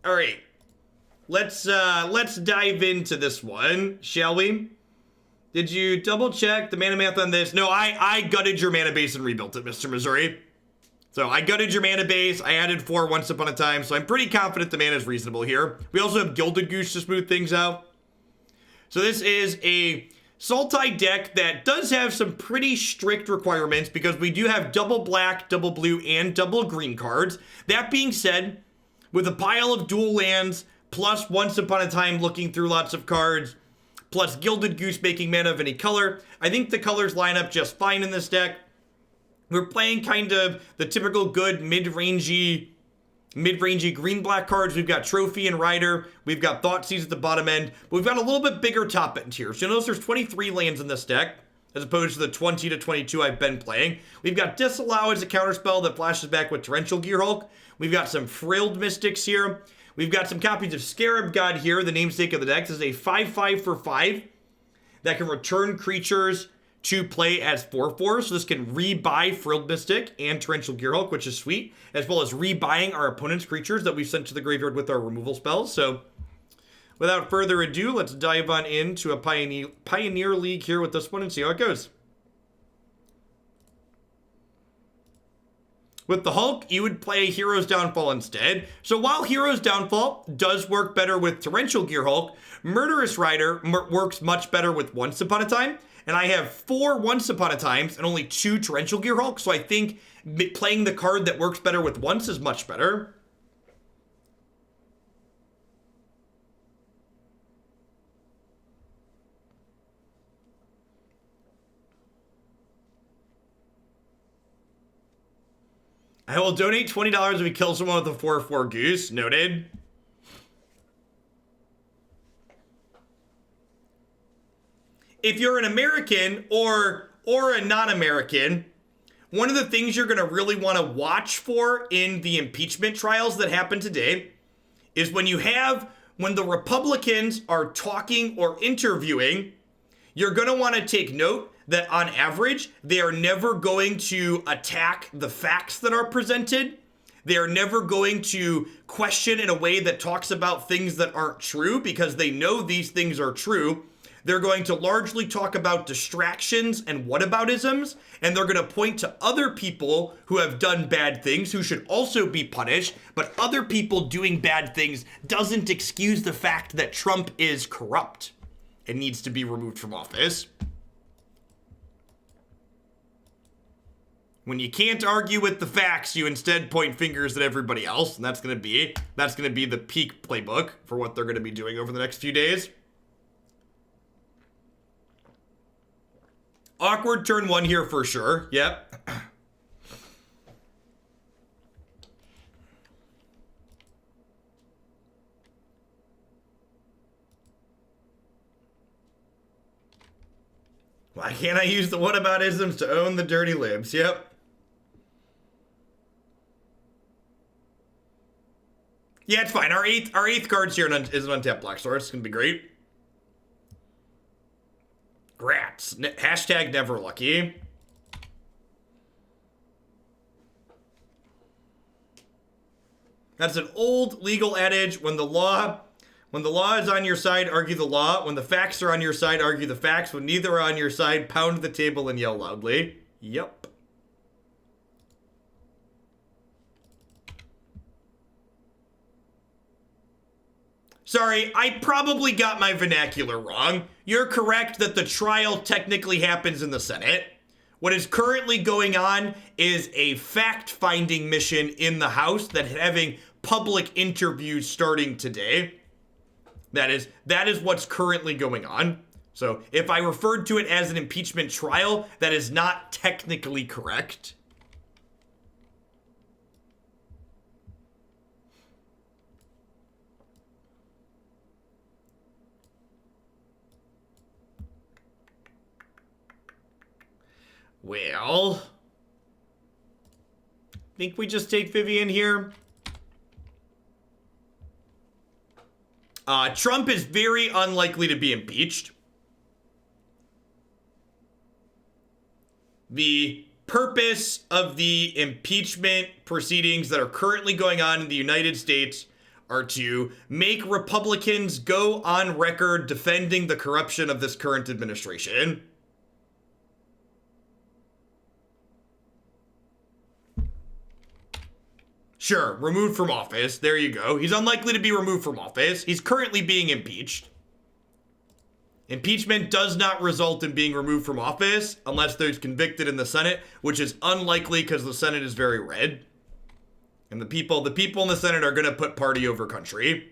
All right. Let's dive into this one, shall we? Did you double check the mana math on this? No, I gutted your mana base and rebuilt it, Mr. Missouri. So I gutted your mana base. I added 4 once upon a time, so I'm pretty confident the mana is reasonable here. We also have Gilded Goose to smooth things out. So this is a Sultai deck that does have some pretty strict requirements because we do have double black, double blue, and double green cards. That being said, with a pile of dual lands, plus once upon a time looking through lots of cards, plus Gilded Goose making mana of any color, I think the colors line up just fine in this deck. We're playing kind of the typical good mid-rangey green-black cards. We've got Trophy and Rider. We've got Thoughtseize at the bottom end. But we've got a little bit bigger top end here. So you'll notice there's 23 lands in this deck, as opposed to the 20 to 22 I've been playing. We've got Disallow as a counterspell that flashes back with Torrential Gearhulk. We've got some Frilled Mystics here. We've got some copies of Scarab God here, the namesake of the deck. This is a 5/5 for 5 that can return creatures to play as 4/4, so this can rebuy Frilled Mystic and Torrential Gearhulk, which is sweet, as well as rebuying our opponent's creatures that we've sent to the graveyard with our removal spells. So without further ado, let's dive on into a Pioneer League here with this one and see how it goes. With the Hulk, you would play Hero's Downfall instead. So while Hero's Downfall does work better with Torrential Gearhulk, Murderous Rider works much better with Once Upon a Time. And I have 4 Once Upon a Times and only 2 Torrential Gearhulk, so I think playing the card that works better with Once is much better. I will donate $20 if we kill someone with a 4/4 Goose. Noted. If you're an American or a non-American, one of the things you're going to really want to watch for in the impeachment trials that happen today is when the Republicans are talking or interviewing, you're going to want to take note that on average, they are never going to attack the facts that are presented. They are never going to question in a way that talks about things that aren't true because they know these things are true. They're going to largely talk about distractions and whataboutisms, and they're going to point to other people who have done bad things who should also be punished, but other people doing bad things doesn't excuse the fact that Trump is corrupt and needs to be removed from office. When you can't argue with the facts, you instead point fingers at everybody else, and that's going to be the peak playbook for what they're going to be doing over the next few days. Awkward turn 1 here for sure. Yep. Why can't I use the whataboutisms to own the dirty libs? Yep. Yeah, it's fine. Our eighth card's here is an untapped black source. It's gonna be great. Grats. Hashtag never lucky. That's an old legal adage. When the law is on your side, argue the law. When the facts are on your side, argue the facts. When neither are on your side, pound the table and yell loudly. Yep. Sorry, I probably got my vernacular wrong. You're correct that the trial technically happens in the Senate. What is currently going on is a fact-finding mission in the House that's having public interviews starting today. That is what's currently going on. So if I referred to it as an impeachment trial, that is not technically correct. Well, think we just take Vivian here. Trump is very unlikely to be impeached. The purpose of the impeachment proceedings that are currently going on in the United States are to make Republicans go on record defending the corruption of this current administration. Sure, removed from office. There you go. He's unlikely to be removed from office. He's currently being impeached. Impeachment does not result in being removed from office unless there's convicted in the Senate, which is unlikely because the Senate is very red. And the people in the Senate are going to put party over country.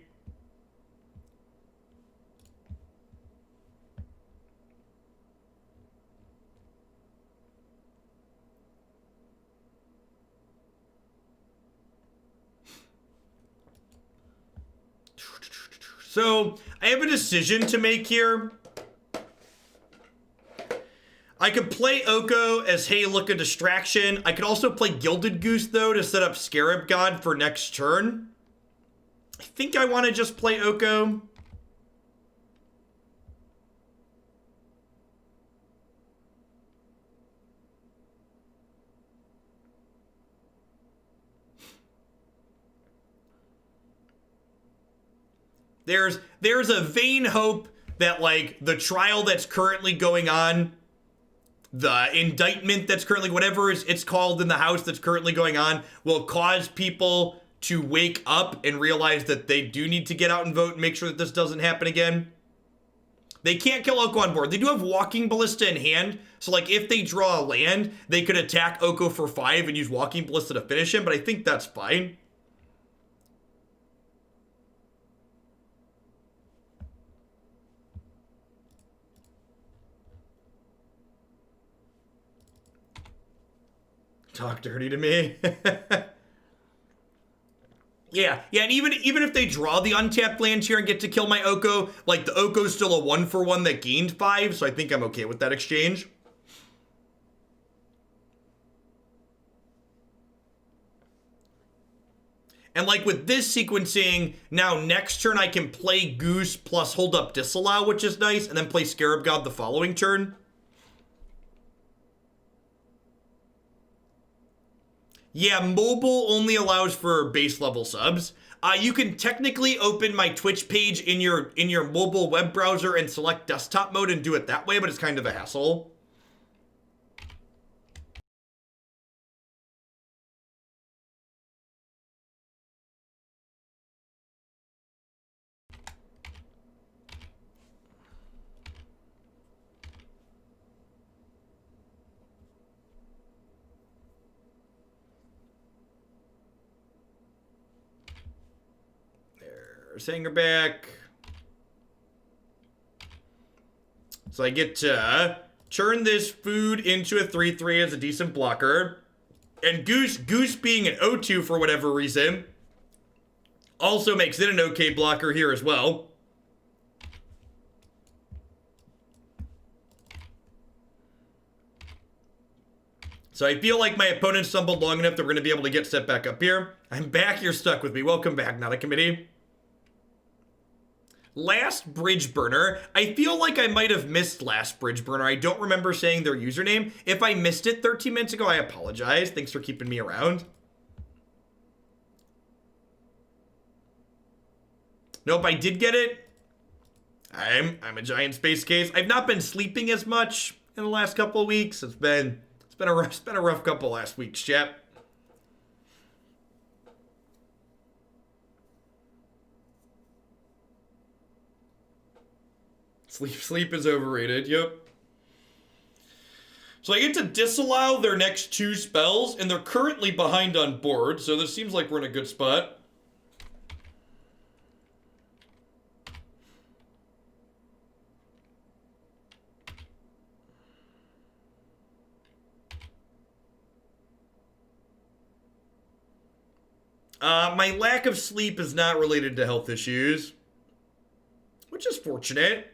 So, I have a decision to make here. I could play Oko as, hey, look, a distraction. I could also play Gilded Goose, though, to set up Scarab God for next turn. I think I want to just play Oko. There's a vain hope that, like, the trial that's currently going on, the indictment that's currently, whatever it's called in the House that's currently going on, will cause people to wake up and realize that they do need to get out and vote and make sure that this doesn't happen again. They can't kill Oko on board. They do have Walking Ballista in hand, so, like, if they draw a land, they could attack Oko for 5 and use Walking Ballista to finish him, but I think that's fine. Talk dirty to me. Yeah, and even if they draw the untapped land here and get to kill my Oko, like, the Oko's still a 1-for-1 that gained 5, so I think I'm okay with that exchange. And, like, with this sequencing, now next turn I can play Goose plus hold up Disallow, which is nice, and then play Scarab God the following turn. Yeah, mobile only allows for base level subs. You can technically open my Twitch page in your mobile web browser and select desktop mode and do it that way, but it's kind of a hassle. Hanger back. So I get to turn this food into a 3/3 as a decent blocker. And Goose being an 0/2 for whatever reason also makes it an okay blocker here as well. So I feel like my opponent stumbled long enough that we're going to be able to get set back up here. I'm back, you're stuck with me. Welcome back, not a committee. Last Bridge Burner. I feel like I might have missed Last Bridge Burner. I don't remember saying their username. If I missed it 13 minutes ago, I apologize. Thanks for keeping me around. Nope, I did get it. I'm a giant space case. I've not been sleeping as much in the last couple of weeks. It's been a rough couple last weeks, chap. Sleep is overrated, yep. So I get to disallow their next 2 spells, and they're currently behind on board, so this seems like we're in a good spot. My lack of sleep is not related to health issues, which is fortunate.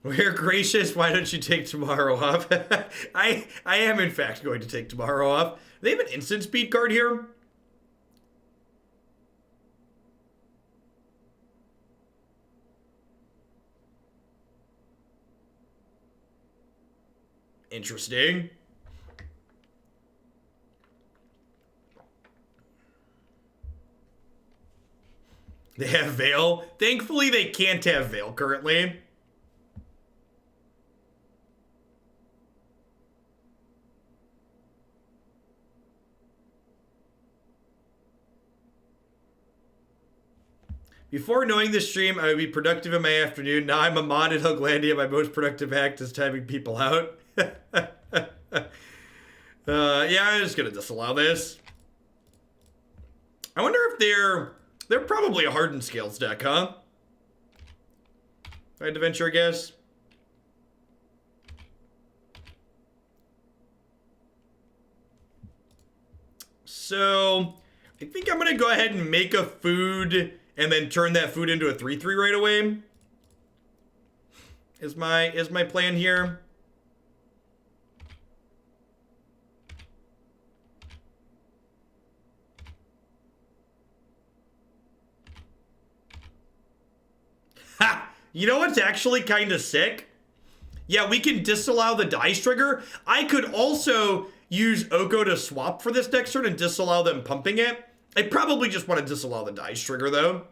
We're gracious. Why don't you take tomorrow off? I am in fact going to take tomorrow off. They have an instant speed card here. Interesting. They have Veil. Thankfully, they can't have Veil currently. Before knowing this stream, I would be productive in my afternoon. Now I'm a mod at Huglandia. My most productive act is timing people out. Yeah, I'm just gonna disallow this. I wonder if they're probably a hardened scales deck, huh? If I had to venture a guess. So I think I'm gonna go ahead and make a food and then turn that food into a 3/3 right away. Is my plan here. Ha! You know what's actually kind of sick? Yeah, we can disallow the dice trigger. I could also use Oko to swap for this next turn and disallow them pumping it. I probably just want to disallow the dice trigger, though.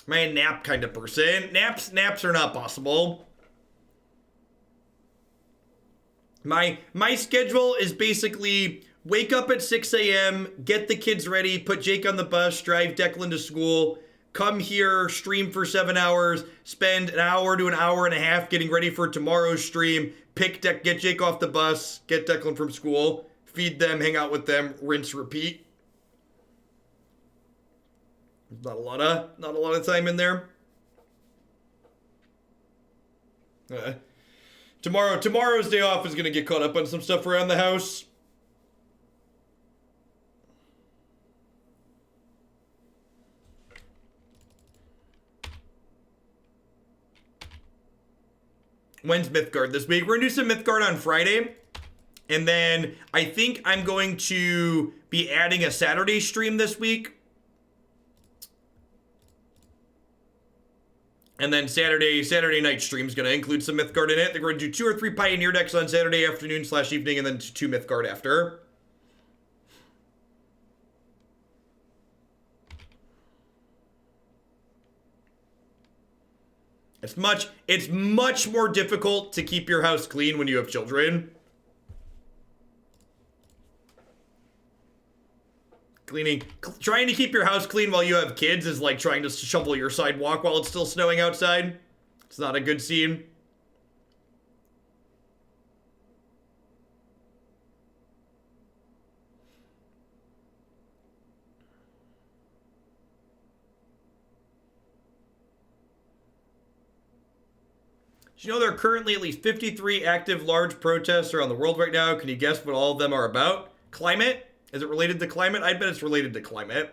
Am I a nap kind of person? Naps are not possible. My schedule is basically wake up at 6 a.m., get the kids ready, put Jake on the bus, drive Declan to school, come here, stream for 7 hours, spend an hour to an hour and a half getting ready for tomorrow's stream, get Jake off the bus, get Declan from school, feed them, hang out with them, rinse, repeat. Not a lot of time in there. Tomorrow's day off is gonna get caught up on some stuff around the house. When's Mythgard this week? We're gonna do some Mythgard on Friday. And then I think I'm going to be adding a Saturday stream this week. And then Saturday night stream is going to include some Mythgard in it. They're going to do 2 or 3 Pioneer decks on Saturday afternoon / evening, and then 2 Mythgard after. It's much more difficult to keep your house clean when you have children. Trying to keep your house clean while you have kids is like trying to shovel your sidewalk while it's still snowing outside. It's not a good scene. Did you know there are currently at least 53 active large protests around the world right now? Can you guess what all of them are about? Climate? Is it related to climate? I bet it's related to climate.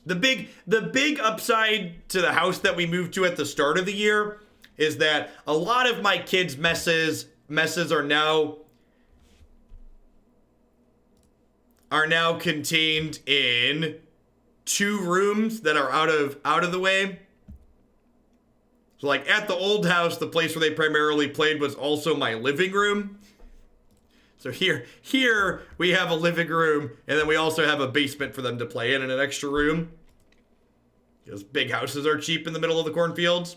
The big upside to the house that we moved to at the start of the year is that a lot of my kids' messes are now contained in 2 rooms that are out of the way. So like at the old house, the place where they primarily played was also my living room. So here we have a living room, and then we also have a basement for them to play in and an extra room. Because big houses are cheap in the middle of the cornfields.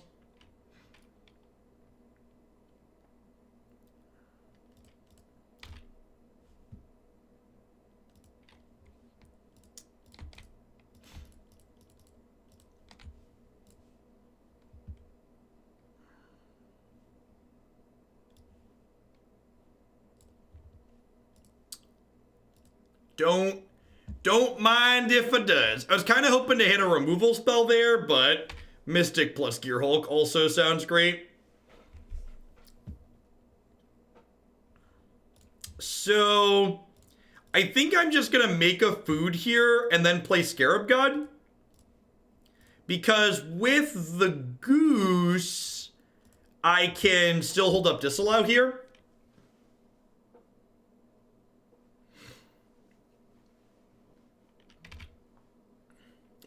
Don't mind if it does. I was kind of hoping to hit a removal spell there, but Mystic plus Gearhulk also sounds great. So I think I'm just gonna make a food here and then play Scarab God. Because with the goose, I can still hold up Disallow here.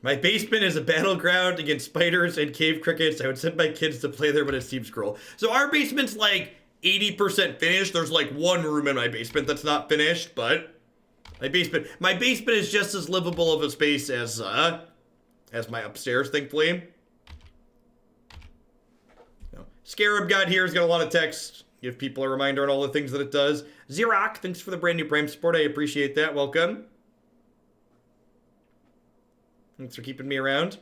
My basement is a battleground against spiders and cave crickets. I would send my kids to play there, but it seems cruel. So our basement's like 80% finished. There's like one room in my basement that's not finished, but my basement is just as livable of a space as my upstairs, thankfully. Scarab God here has got a lot of text. Give people a reminder on all the things that it does. Xerox, thanks for the brand new Prime support. I appreciate that. Welcome. Thanks for keeping me around.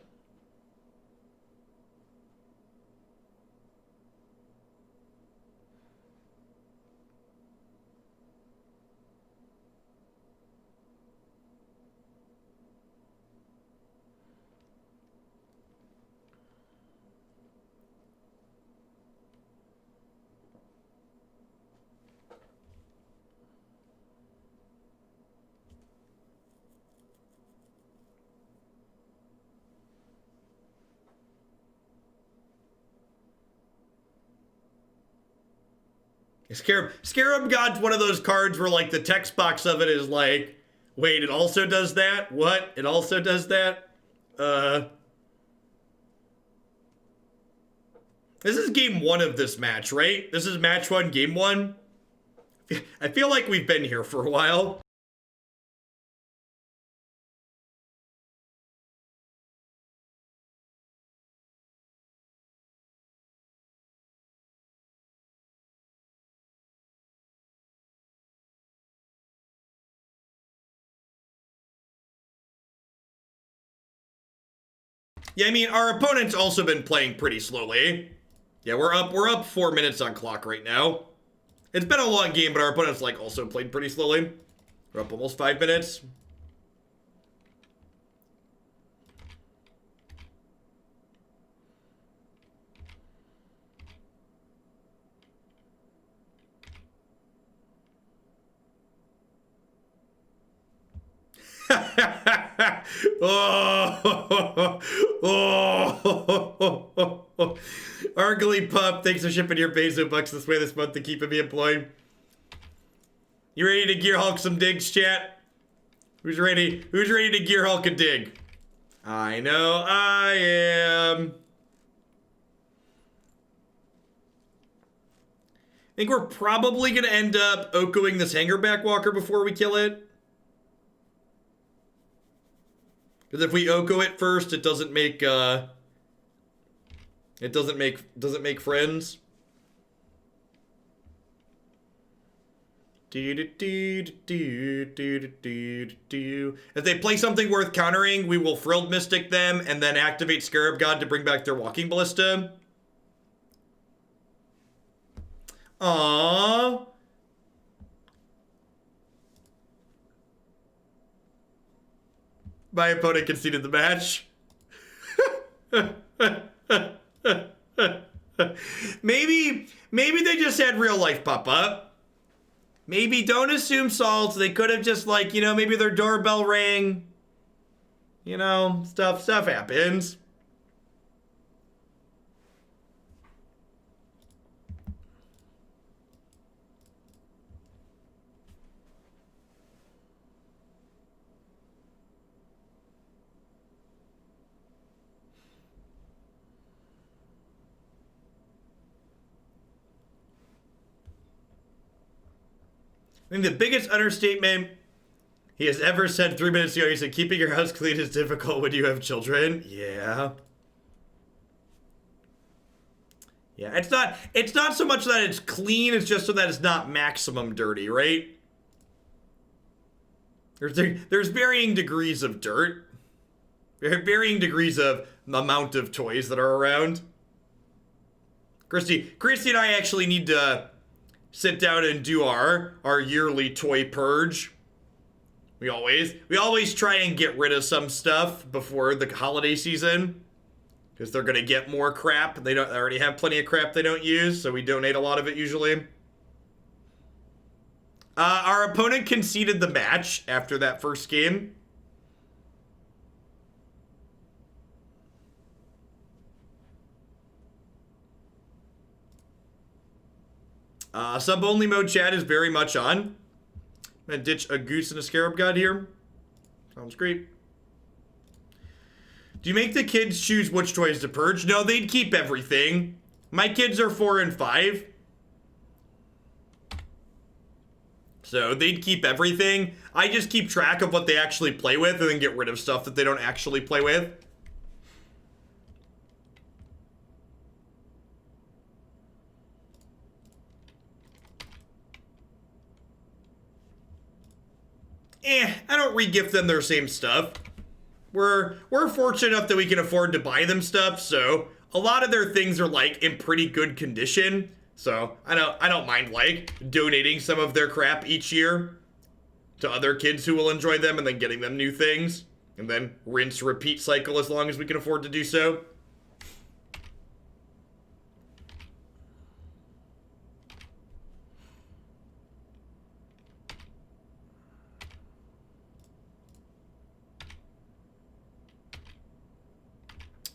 Scarab God's one of those cards where, like, the text box of it is like, wait, it also does that? What? It also does that? This is game one of this match, right? This is match one, game one? I feel like we've been here for a while. Yeah, I mean, our opponent's also been playing pretty slowly. Yeah, we're up 4 minutes on clock right now. It's been a long game, but our opponent's, like, also played pretty slowly. We're up almost 5 minutes. Argly Pup, thanks for shipping your peso bucks this way this month to keeping me employed. You ready to Gearhulk some digs, chat? Who's ready to Gearhulk a dig? I know I am. I think we're probably gonna end up Okoing this Hangerback Walker before we kill it. Because if we Oko it first, it doesn't make friends. If they play something worth countering, we will Frilled Mystic them and then activate Scarab God to bring back their Walking Ballista. Aww. My opponent conceded the match. Maybe they just had real life pop up. Maybe don't assume salt. They could have just, like, you know, maybe their doorbell rang. You know, stuff happens. I think the biggest understatement he has ever said 3 minutes ago, he said, keeping your house clean is difficult when you have children. Yeah. Yeah, it's not so much that it's clean, it's just so that it's not maximum dirty, right? There's varying degrees of dirt. Varying degrees of the amount of toys that are around. Christy and I actually need to sit down and do our yearly toy purge. We always try and get rid of some stuff before the holiday season, because they're gonna get more crap. They already have plenty of crap they don't use, so we donate a lot of it usually. Our opponent conceded the match after that first game. Sub-only mode chat is very much on. I'm gonna ditch a Goose and a Scarab God here. Sounds great. Do you make the kids choose which toys to purge? No, they'd keep everything. My kids are 4 and 5. So they'd keep everything. I just keep track of what they actually play with and then get rid of stuff that they don't actually play with. I don't re-gift them their same stuff. We're fortunate enough that we can afford to buy them stuff, so a lot of their things are like in pretty good condition. So I don't mind like donating some of their crap each year to other kids who will enjoy them and then getting them new things. And then rinse repeat cycle as long as we can afford to do so.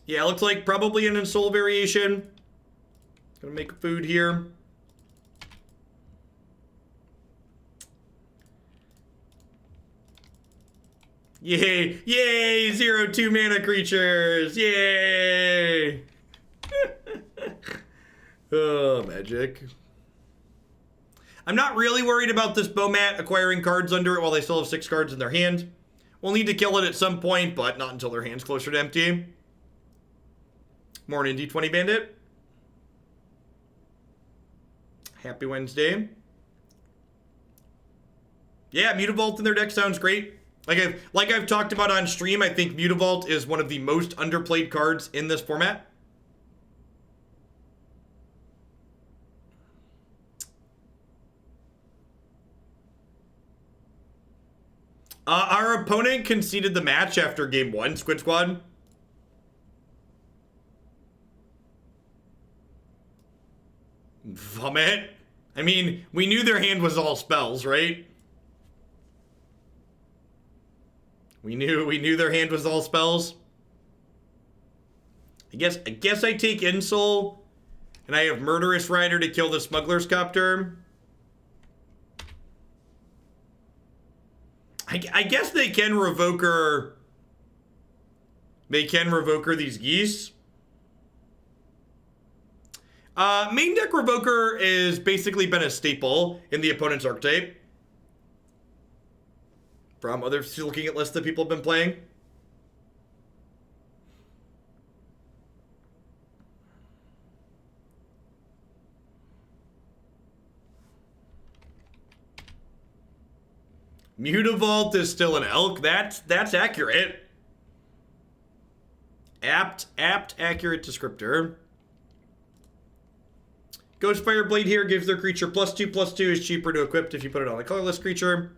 Yeah, looks like probably an Insole variation. Gonna make food here. Yay! Yay! 0/2 mana creatures! Yay! Oh, magic. I'm not really worried about this Bomat acquiring cards under it while they still have 6 cards in their hand. We'll need to kill it at some point, but not until their hand's closer to empty. Morning, D20 Bandit. Happy Wednesday. Yeah, Mutavault in their deck sounds great. Like I've talked about on stream, I think Mutavault is one of the most underplayed cards in this format. Our opponent conceded the match after game 1, Squid Squad. Vomit? I mean, we knew their hand was all spells, right? We knew their hand was all spells. I guess I take Insole, and I have Murderous Rider to kill the Smuggler's Copter. I guess they can Revoker. They can Revoker these geese. Main deck Revoker is basically been a staple in the opponent's archetype. From others looking at lists that people have been playing. Mutavault is still an elk. That's accurate. Apt, accurate descriptor. Ghostfire Blade here gives their creature +2/+2 is cheaper to equip if you put it on a colorless creature.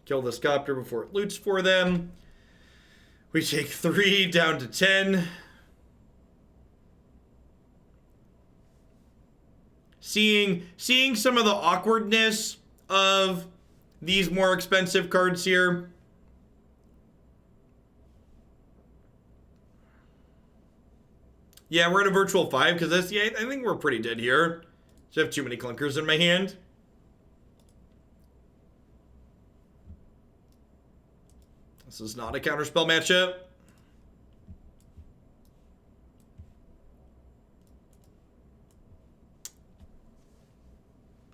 Kill this copter before it loots for them. We take 3 down to 10. Seeing some of the awkwardness of these more expensive cards here. Yeah, we're at a virtual 5 because this. Yeah, I think we're pretty dead here. So I have too many clunkers in my hand. This is not a counterspell matchup.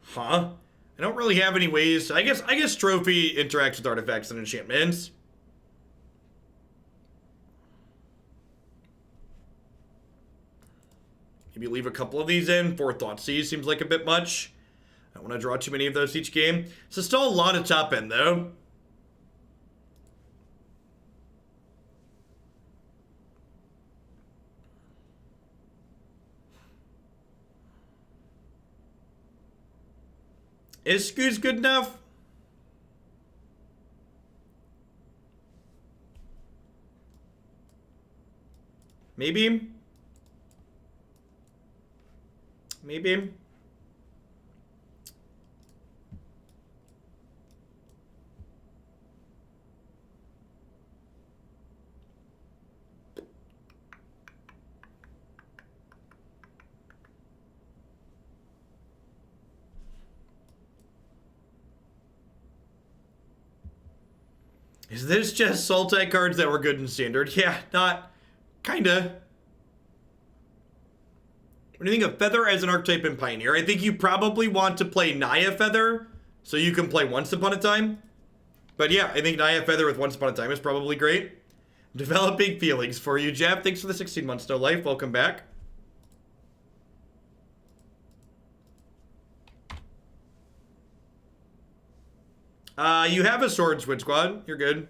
Huh? I don't really have any ways. I guess Trophy interacts with artifacts and enchantments. Maybe leave a couple of these in. 4 Thoughtseize seems like a bit much. I don't want to draw too many of those each game. So still a lot of top end though. Is Goose good enough? Maybe. Maybe. Is this just Sultai cards that were good in Standard? Yeah, not. Kinda. What do you think of Feather as an archetype in Pioneer? I think you probably want to play Naya Feather so you can play Once Upon a Time. But yeah, I think Naya Feather with Once Upon a Time is probably great. Developing feelings for you, Jab. Thanks for the 16 months, No Life. Welcome back. You have a Sword Squid Squad. You're good.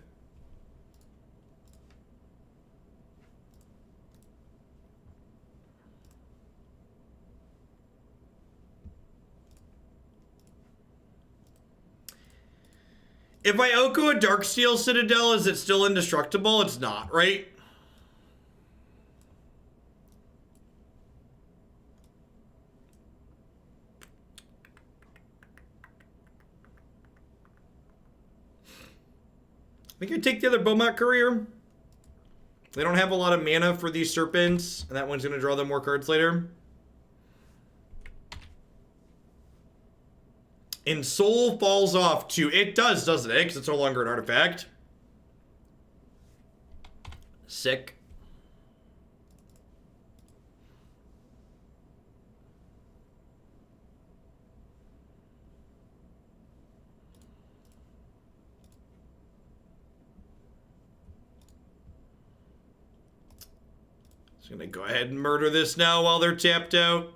If I Oko a Darksteel Citadel, is it still indestructible? It's not, right? I think I take the other Beaumont Courier. They don't have a lot of mana for these Serpents, and that one's going to draw them more cards later. And Soul falls off too. It does, doesn't it? Because it's no longer an artifact. Sick. Just gonna go ahead and murder this now while they're tapped out.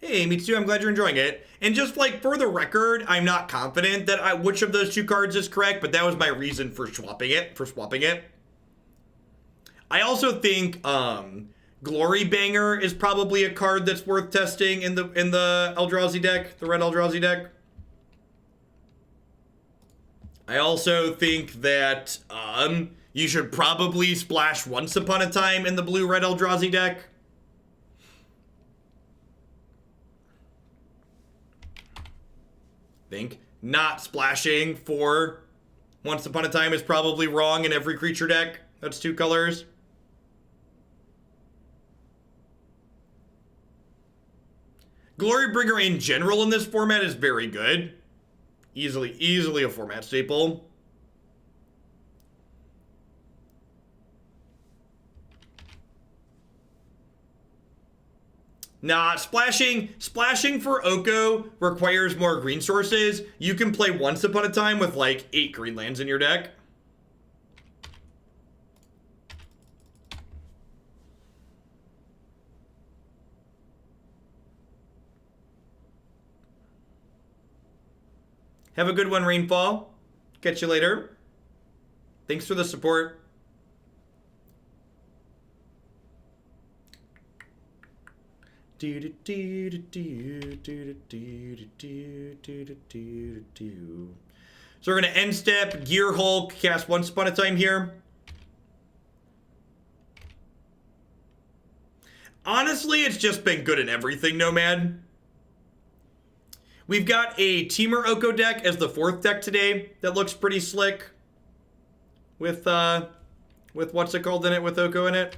Hey, me too. I'm glad you're enjoying it. And just like for the record, I'm not confident that which of those two cards is correct, but that was my reason for swapping it. I also think Glory Banger is probably a card that's worth testing in the Eldrazi deck, the red Eldrazi deck. I also think that you should probably splash Once Upon a Time in the blue-red Eldrazi deck. Think not splashing for Once Upon a Time is probably wrong in every creature deck. That's two colors. Glorybringer in general in this format is very good. Easily a format staple. Nah, splashing for Oko requires more green sources. You can play Once Upon a Time with like 8 green lands in your deck. Have a good one, Rainfall. Catch you later. Thanks for the support. So we're gonna end step, Gearhulk, cast Once Upon a Time here. Honestly, it's just been good in everything, Nomad. We've got a Temur Oko deck as the 4th deck today that looks pretty slick. With what's it called in it, with Oko in it?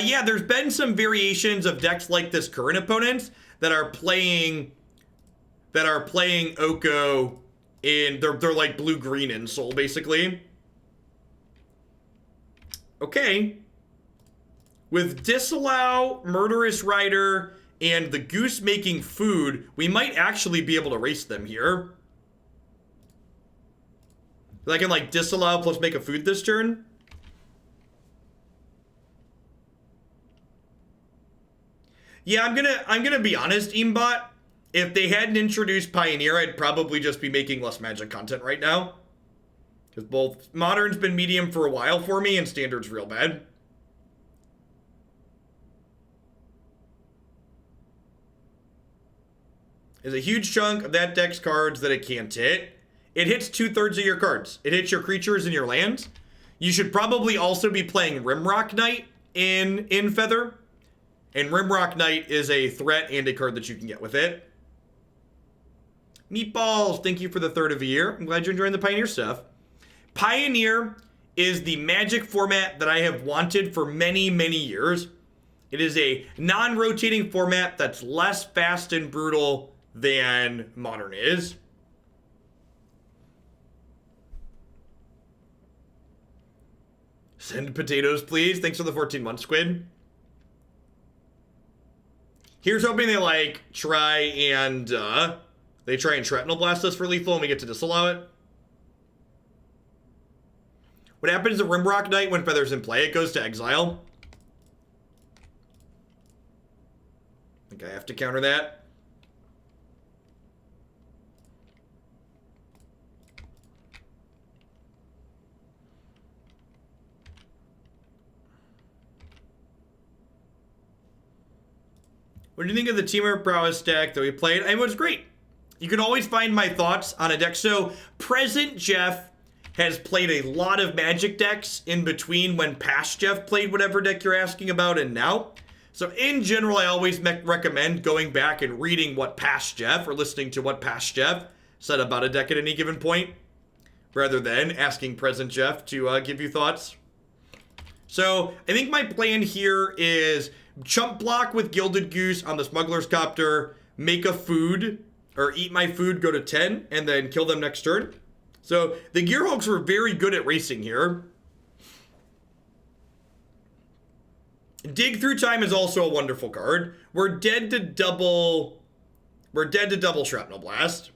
Yeah, there's been some variations of decks like this current opponents that are playing Oko in they're like blue-green in Soul, basically. Okay. With Disallow, Murderous Rider, and the Goose making food, we might actually be able to race them here. I can like Disallow plus make a food this turn. Yeah, I'm gonna be honest, Eambot. If they hadn't introduced Pioneer, I'd probably just be making less Magic content right now. Because both Modern's been medium for a while for me, and Standard's real bad. There's a huge chunk of that deck's cards that it can't hit. It hits 2/3 of your cards. It hits your creatures and your lands. You should probably also be playing Rimrock Knight in Feather. And Rimrock Knight is a threat and a card that you can get with it. Meatballs, thank you for the third of a year. I'm glad you're enjoying the Pioneer stuff. Pioneer is the Magic format that I have wanted for many, many years. It is a non-rotating format that's less fast and brutal than Modern is. Send potatoes, please. Thanks for the 14-month squid. Here's hoping they try and Shrapnel Blast us for lethal and we get to disallow it. What happens to Rimrock Knight when Feather's in play? It goes to exile. I think I have to counter that. What do you think of the Teamer Prowess deck that we played? It was great. You can always find my thoughts on a deck. So, present Jeff has played a lot of Magic decks in between when past Jeff played whatever deck you're asking about and now. So, in general, I always recommend going back and reading what past Jeff or listening to what past Jeff said about a deck at any given point, rather than asking present Jeff to give you thoughts. So, I think my plan here is chump block with Gilded Goose on the Smuggler's Copter, make a food, or eat my food, go to 10, and then kill them next turn. So the Gearhulks were very good at racing here. Dig Through Time is also a wonderful card. We're dead to double Shrapnel Blast.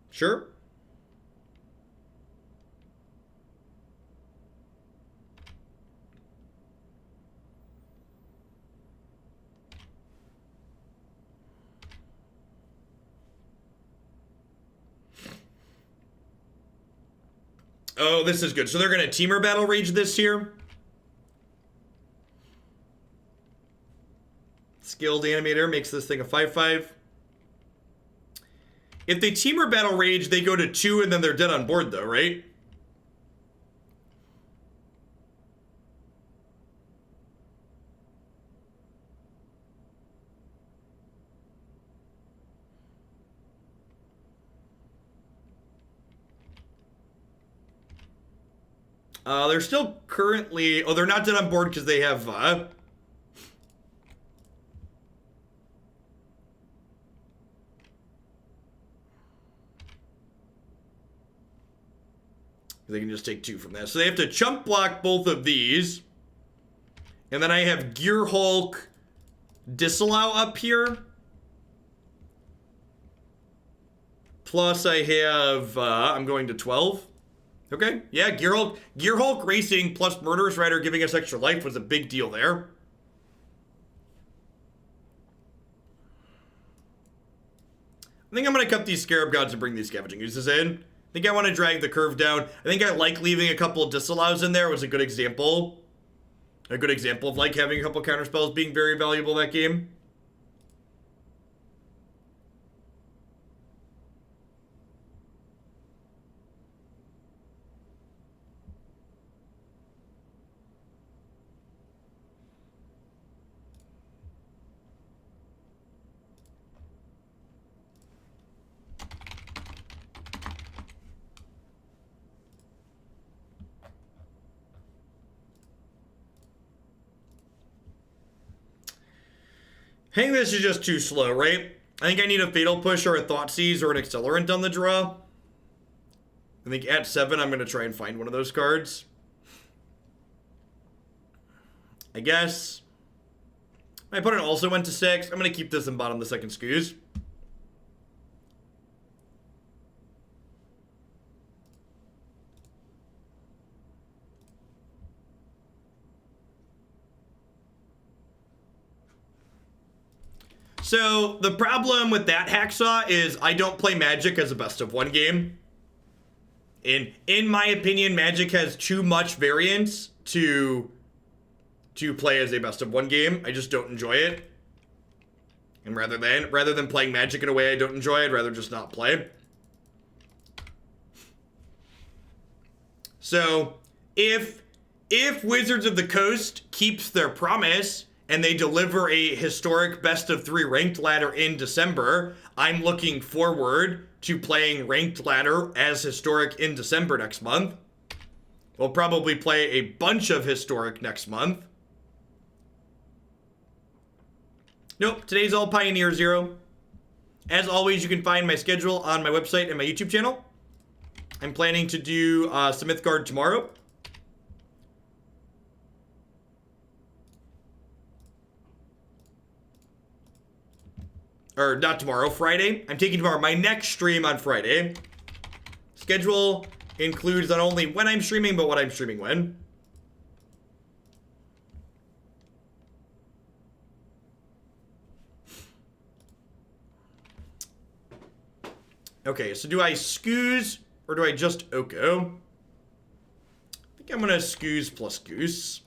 Sure. Oh, this is good. So they're going to Teamer Battle Rage this here. Skilled Animator makes this thing a 5/5. If they Teamer Battle Rage, they go to 2 and then they're dead on board though, right? They're still currently... Oh, they're not dead on board because they have... They can just take 2 from that. So they have to chump block both of these. And then I have Gearhulk Disallow up here. Plus I have... I'm going to 12. Okay, yeah, Gearhulk racing plus Murderous Rider giving us extra life was a big deal there. I think I'm going to cut these Scarab Gods and bring these Scavenging Oozes in. I think I want to drag the curve down. I think I like leaving a couple of Disallows in there. It was a good example. A good example of having a couple counterspells being very valuable that game. I think this is just too slow, right? I think I need a Fatal Push or a Thoughtseize or an Accelerant on the draw. I think at 7, I'm going to try and find one of those cards. I guess. My opponent also went to 6. I'm going to keep this in bottom the second Scooze. So the problem with that hacksaw is I don't play Magic as a best of one game. In my opinion, Magic has too much variance to play as a best of one game. I just don't enjoy it. And rather than playing Magic in a way I don't enjoy, I'd rather just not play. So if Wizards of the Coast keeps their promise and they deliver a historic best of 3 ranked ladder in December, I'm looking forward to playing ranked ladder as historic in December next month. We'll probably play a bunch of historic next month. Nope, today's all Pioneer 0. As always, you can find my schedule on my website and my YouTube channel. I'm planning to do some Mythgard tomorrow. Or not tomorrow, Friday. I'm taking tomorrow, my next stream on Friday. Schedule includes not only when I'm streaming, but what I'm streaming when. Okay, so do I Scooze or do I just Oko? I think I'm gonna Scooze plus Goose.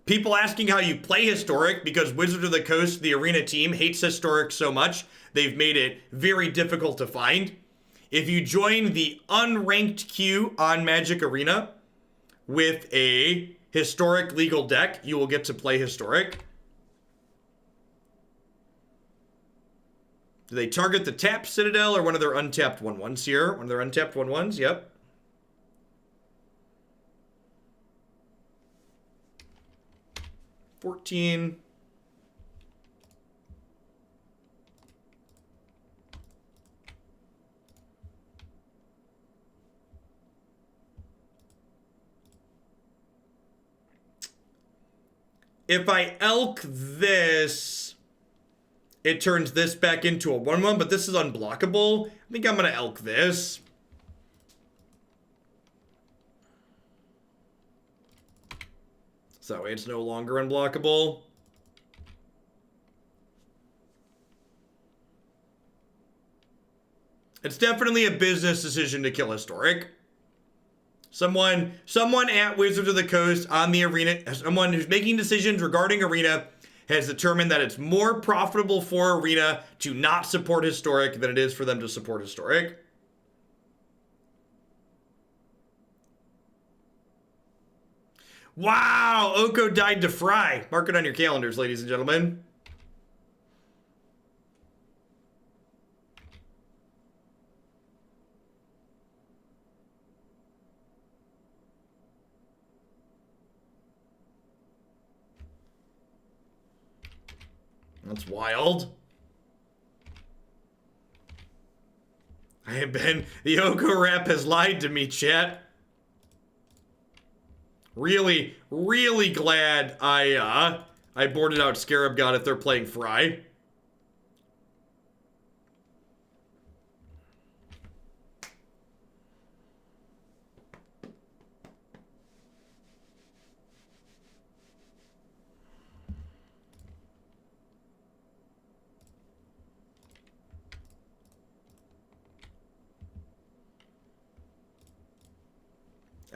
People asking how you play Historic because Wizards of the Coast, the Arena team, hates Historic so much, they've made it very difficult to find. If you join the unranked queue on Magic Arena with a Historic legal deck, you will get to play Historic. Do they target the tapped Citadel or one of their untapped 1/1s here? One of their untapped 1/1s, yep. $14. If I elk this, it turns this back into a 1/1, but this is unblockable. I think I'm gonna elk this. So it's no longer unblockable. It's definitely a business decision to kill Historic. Someone at Wizards of the Coast on the Arena, someone who's making decisions regarding Arena has determined that it's more profitable for Arena to not support Historic than it is for them to support Historic. Wow, Oko died to Fry. Mark it on your calendars, ladies and gentlemen. That's wild. The Oko rap has lied to me, chat. Really, really glad I boarded out Scarab God if they're playing Fry.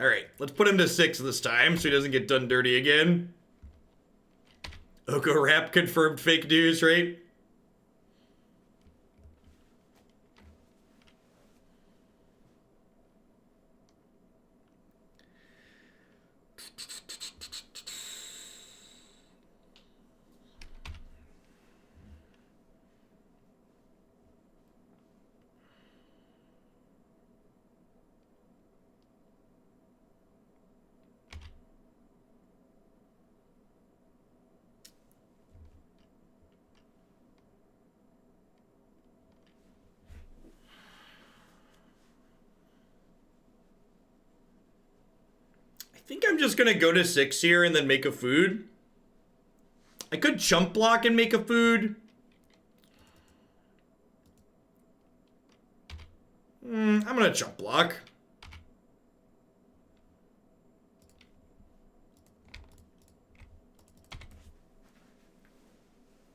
All right, let's put him to 6 this time so he doesn't get done dirty again. Oko rap confirmed fake news, right? I think I'm just gonna go to 6 here and then make a food. I could chump block and make a food. I'm gonna chump block.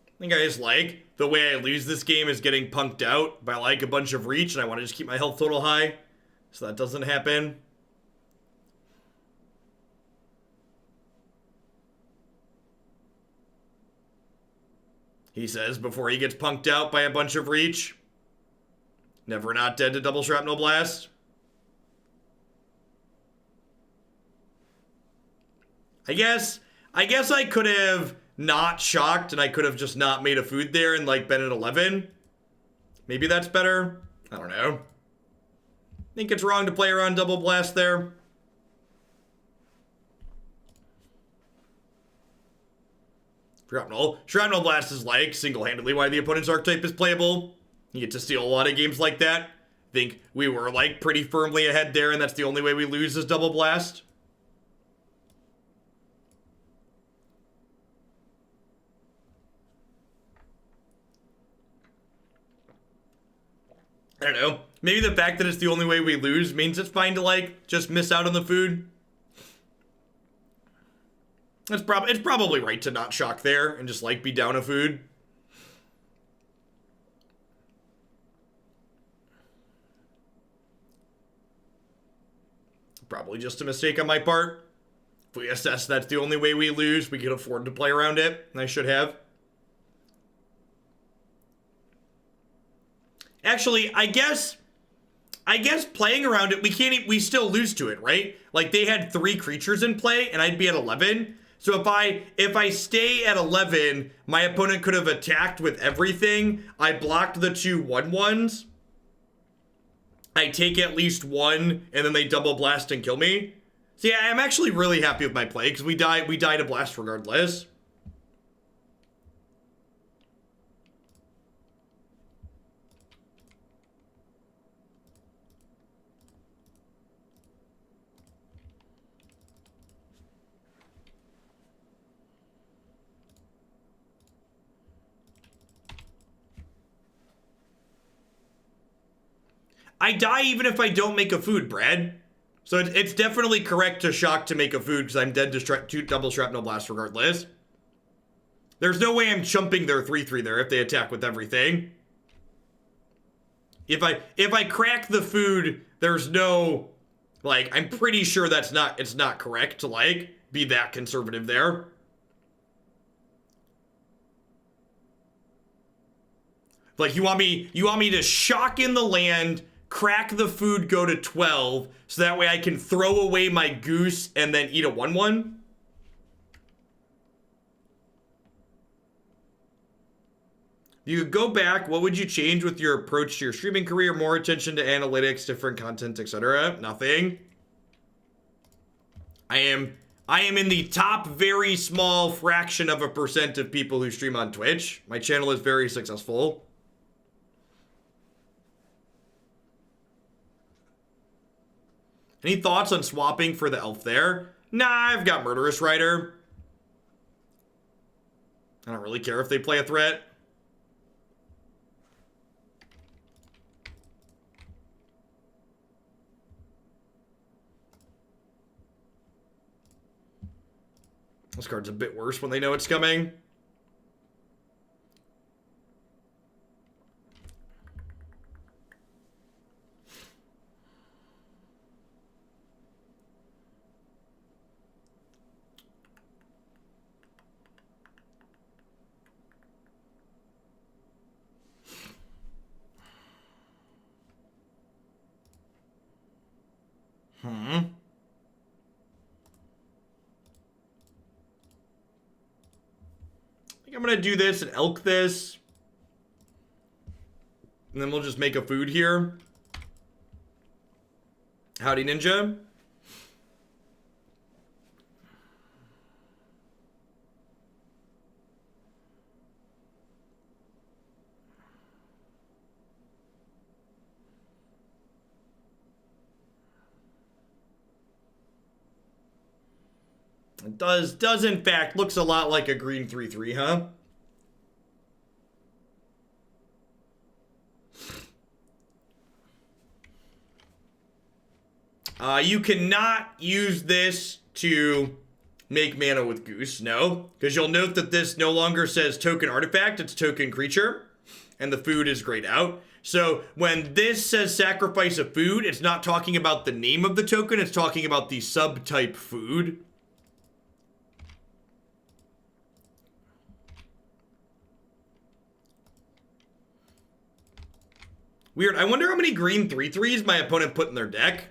I think I just like the way I lose this game is getting punked out by like a bunch of reach, and I want to just keep my health total high so that doesn't happen. He says before he gets punked out by a bunch of reach. Never not dead to double shrapnel blast. I guess I could have not shocked and I could have just not made a food there and like been at 11. Maybe that's better. I don't know. Think it's wrong to play around double blast there. Shrapnel blast is like single-handedly why the opponent's archetype is playable. You get to steal a lot of games like that. Think we were like pretty firmly ahead there and that's the only way we lose is double blast. I don't know. Maybe the fact that it's the only way we lose means it's fine to like just miss out on the food. It's probably right to not shock there and just like be down a food. Probably just a mistake on my part. If we assess that's the only way we lose, we can afford to play around it, and I should have. Actually, I guess playing around it, we still lose to it, right? Like they had 3 creatures in play and I'd be at 11. So if I stay at 11, my opponent could have attacked with everything. I blocked the 2 1/1s. I take at least 1 and then they double blast and kill me. So yeah, I'm actually really happy with my play because we die to blast regardless. I die even if I don't make a food, Brad. So it's definitely correct to shock to make a food because I'm dead to double shrapnel blast regardless. There's no way I'm chumping their 3/3 there if they attack with everything. If I crack the food, there's no, like, I'm pretty sure it's not correct to like be that conservative there. Like you want me to shock in the land, crack the food, go to 12, so that way I can throw away my goose and then eat a 1/1? You could go back, what would you change with your approach to your streaming career? More attention to analytics, different content, etc. Nothing. I am in the top very small fraction of a % of people who stream on Twitch. My channel is very successful. Any thoughts on swapping for the elf there? Nah, I've got Murderous Rider. I don't really care if they play a threat. This card's a bit worse when they know it's coming. I think I'm gonna do this and elk this. And then we'll just make a food here. Howdy, Ninja. It does in fact looks a lot like a green 3/3, huh? You cannot use this to make mana with Goose, no. Because you'll note that this no longer says token artifact, it's token creature. And the food is grayed out. So when this says sacrifice a food, it's not talking about the name of the token, it's talking about the subtype food. Weird. I wonder how many green 3/3s my opponent put in their deck.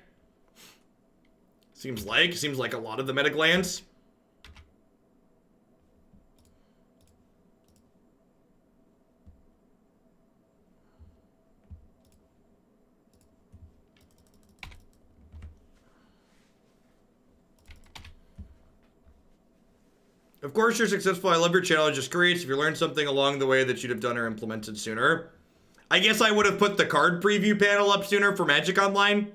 Seems like a lot of the meta glance. Of course you're successful. I love your channel. It's just great. If you learned something along the way that you'd have done or implemented sooner. I guess I would have put the card preview panel up sooner for Magic Online.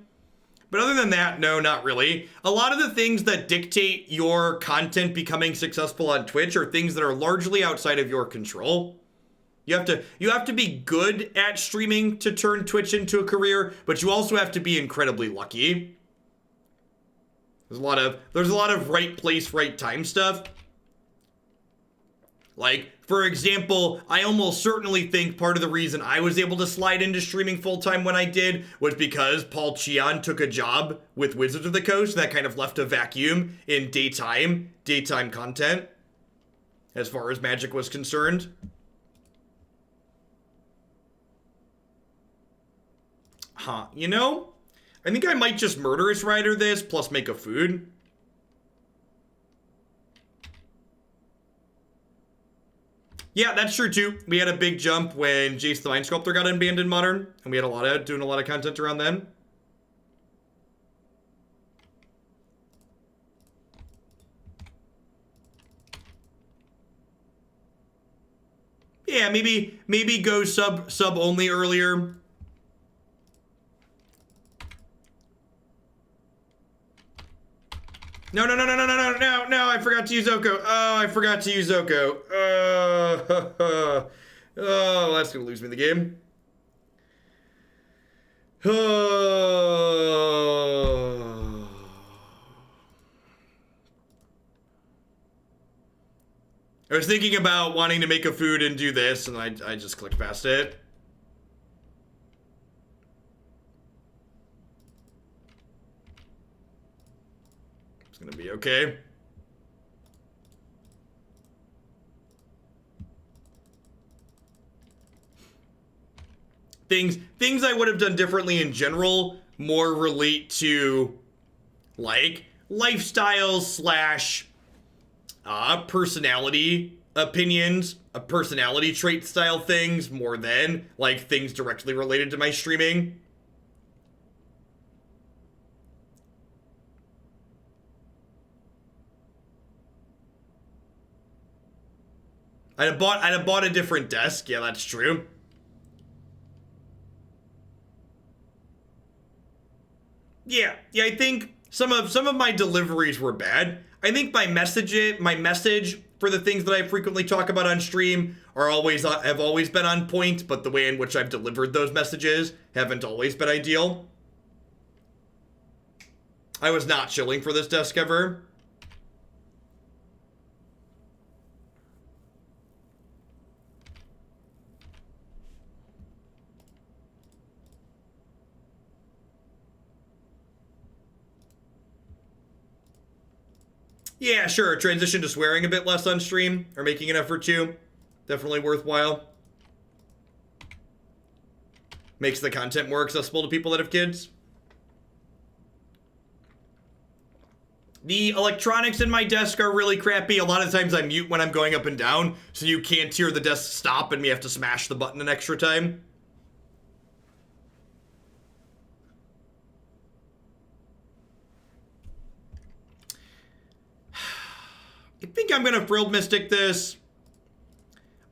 But other than that, no, not really. A lot of the things that dictate your content becoming successful on Twitch are things that are largely outside of your control. You have to be good at streaming to turn Twitch into a career, but you also have to be incredibly lucky. There's a lot of right place, right time stuff. Like, for example, I almost certainly think part of the reason I was able to slide into streaming full-time when I did was because Paul Cheon took a job with Wizards of the Coast. That kind of left a vacuum in daytime content as far as Magic was concerned. Huh, you know, I think I might just Murderous Rider this plus make a food. Yeah, that's true too. We had a big jump when Jace the Mind Sculptor got unbanned in Modern, and we had doing a lot of content around then. Yeah, maybe go sub only earlier. No, I forgot to use Oko. Oh, I forgot to use Oko. Oh, that's gonna lose me the game. Oh. I was thinking about wanting to make a food and do this, and I just clicked past it. It's gonna be okay. Things I would have done differently in general more relate to like lifestyle slash personality opinions, personality trait style things more than like things directly related to my streaming. I'd have bought a different desk. Yeah, that's true. Yeah, I think some of my deliveries were bad. I think my message for the things that I frequently talk about on stream have always been on point, but the way in which I've delivered those messages haven't always been ideal. I was not chilling for this desk ever. Yeah, sure. Transition to swearing a bit less on stream, or making an effort to. Definitely worthwhile. Makes the content more accessible to people that have kids. The electronics in my desk are really crappy. A lot of times I mute when I'm going up and down, so you can't hear the desk stop and me have to smash the button an extra time. I think I'm gonna Frilled Mystic this.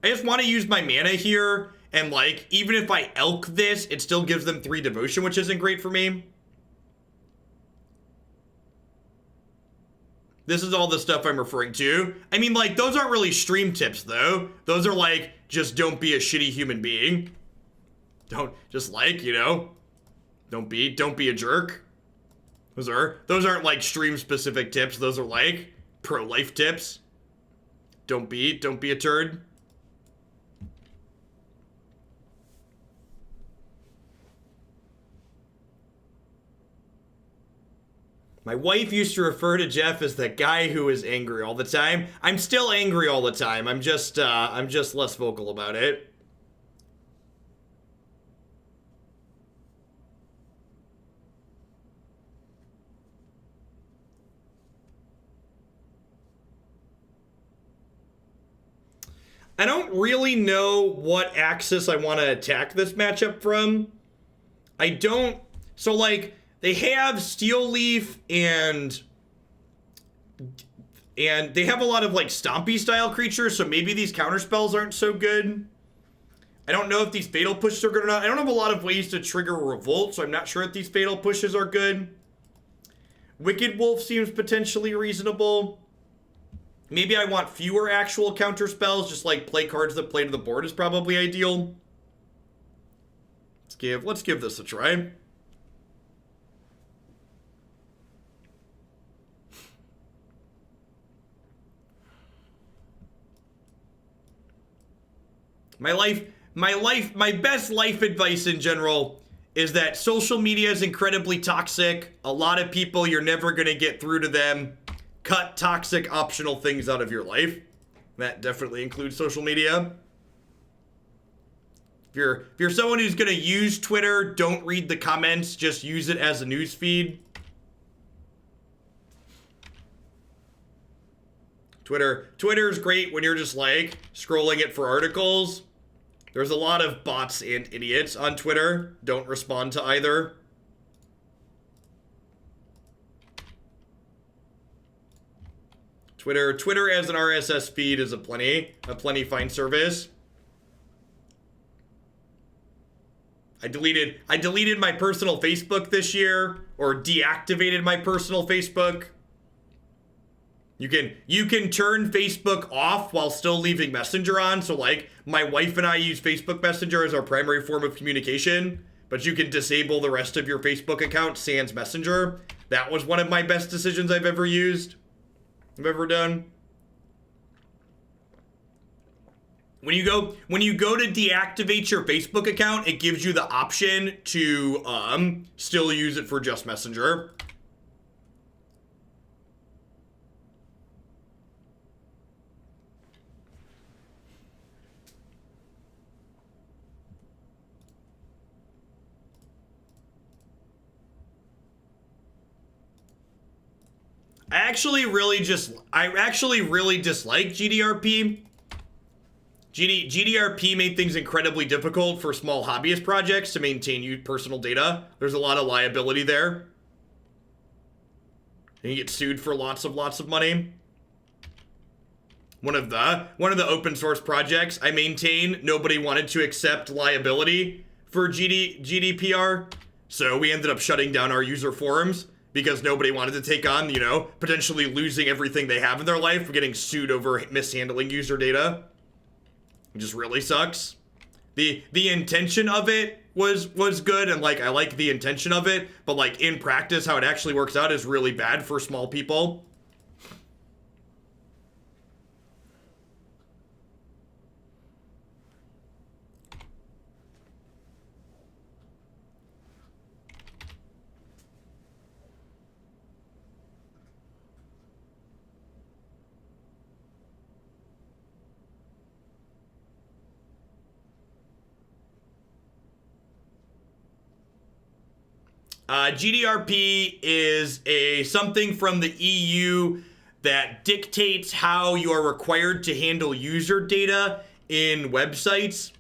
I just want to use my mana here, and like, even if I elk this, it still gives them 3 devotion, which isn't great for me. This is all the stuff I'm referring to. I mean, like, those aren't really stream tips, though. Those are like, just don't be a shitty human being. Don't, just like, you know, don't be a jerk. Those aren't like stream specific tips. Those are like pro-life tips. Don't be a turd. My wife used to refer to Jeff as that guy who is angry all the time. I'm still angry all the time. I'm just less vocal about it. I don't really know what axis I want to attack this matchup from. I don't... So, like, they have Steel Leaf and they have a lot of, like, Stompy-style creatures, so maybe these counterspells aren't so good. I don't know if these Fatal Pushes are good or not. I don't have a lot of ways to trigger a Revolt, so I'm not sure if these Fatal Pushes are good. Wicked Wolf seems potentially reasonable. Maybe I want fewer actual counter spells, just like play cards that play to the board is probably ideal. Let's give this a try. My best life advice in general is that social media is incredibly toxic. A lot of people, you're never gonna get through to them. Cut toxic optional things out of your life. That definitely includes social media. If you're someone who's gonna use Twitter, don't read the comments, just use it as a news feed. Twitter's great when you're just like scrolling it for articles. There's a lot of bots and idiots on Twitter. Don't respond to either. Twitter as an RSS feed is a plenty fine service. I deleted my personal Facebook this year, or deactivated my personal Facebook. You can turn Facebook off while still leaving Messenger on. So like my wife and I use Facebook Messenger as our primary form of communication, but you can disable the rest of your Facebook account sans Messenger. That was one of my best decisions I've ever done. When you go to deactivate your Facebook account, it gives you the option to still use it for just Messenger. I actually really dislike GDRP. GDRP made things incredibly difficult for small hobbyist projects to maintain personal data. There's a lot of liability there. And you get sued for lots of money. One of the open source projects I maintain, nobody wanted to accept liability for GDPR. So we ended up shutting down our user forums because nobody wanted to take on, potentially losing everything they have in their life for getting sued over mishandling user data. It just really sucks. The intention of it was good, and like I like the intention of it, but like in practice how it actually works out is really bad for small people. GDRP is something from the EU that dictates how you are required to handle user data in websites.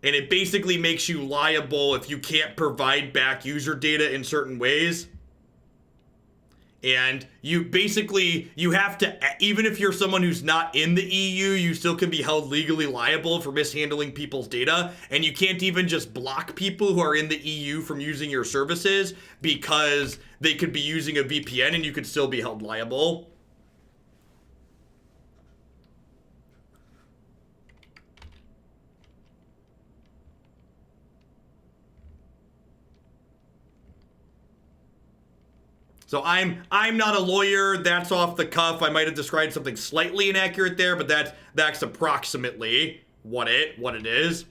And it basically makes you liable if you can't provide back user data in certain ways. And you have to, even if you're someone who's not in the EU, you still can be held legally liable for mishandling people's data. And you can't even just block people who are in the EU from using your services because they could be using a VPN and you could still be held liable. So I'm not a lawyer. That's off the cuff. I might have described something slightly inaccurate there, but that's approximately what it is.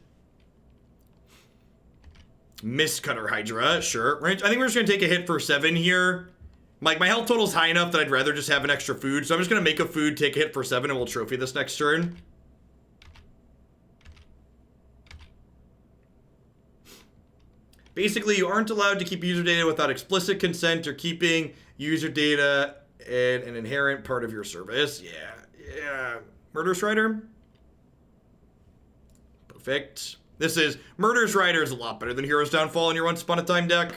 Mistcutter Hydra, sure. Right? I think we're just gonna take a hit for 7 here. Like, my health total's high enough that I'd rather just have an extra food, so I'm just gonna make a food, take a hit for 7, and we'll trophy this next turn. Basically, you aren't allowed to keep user data without explicit consent or keeping user data an inherent part of your service. Yeah. Murderous Rider? Perfect. Murderous Rider is a lot better than Hero's Downfall in your Once Upon a Time deck.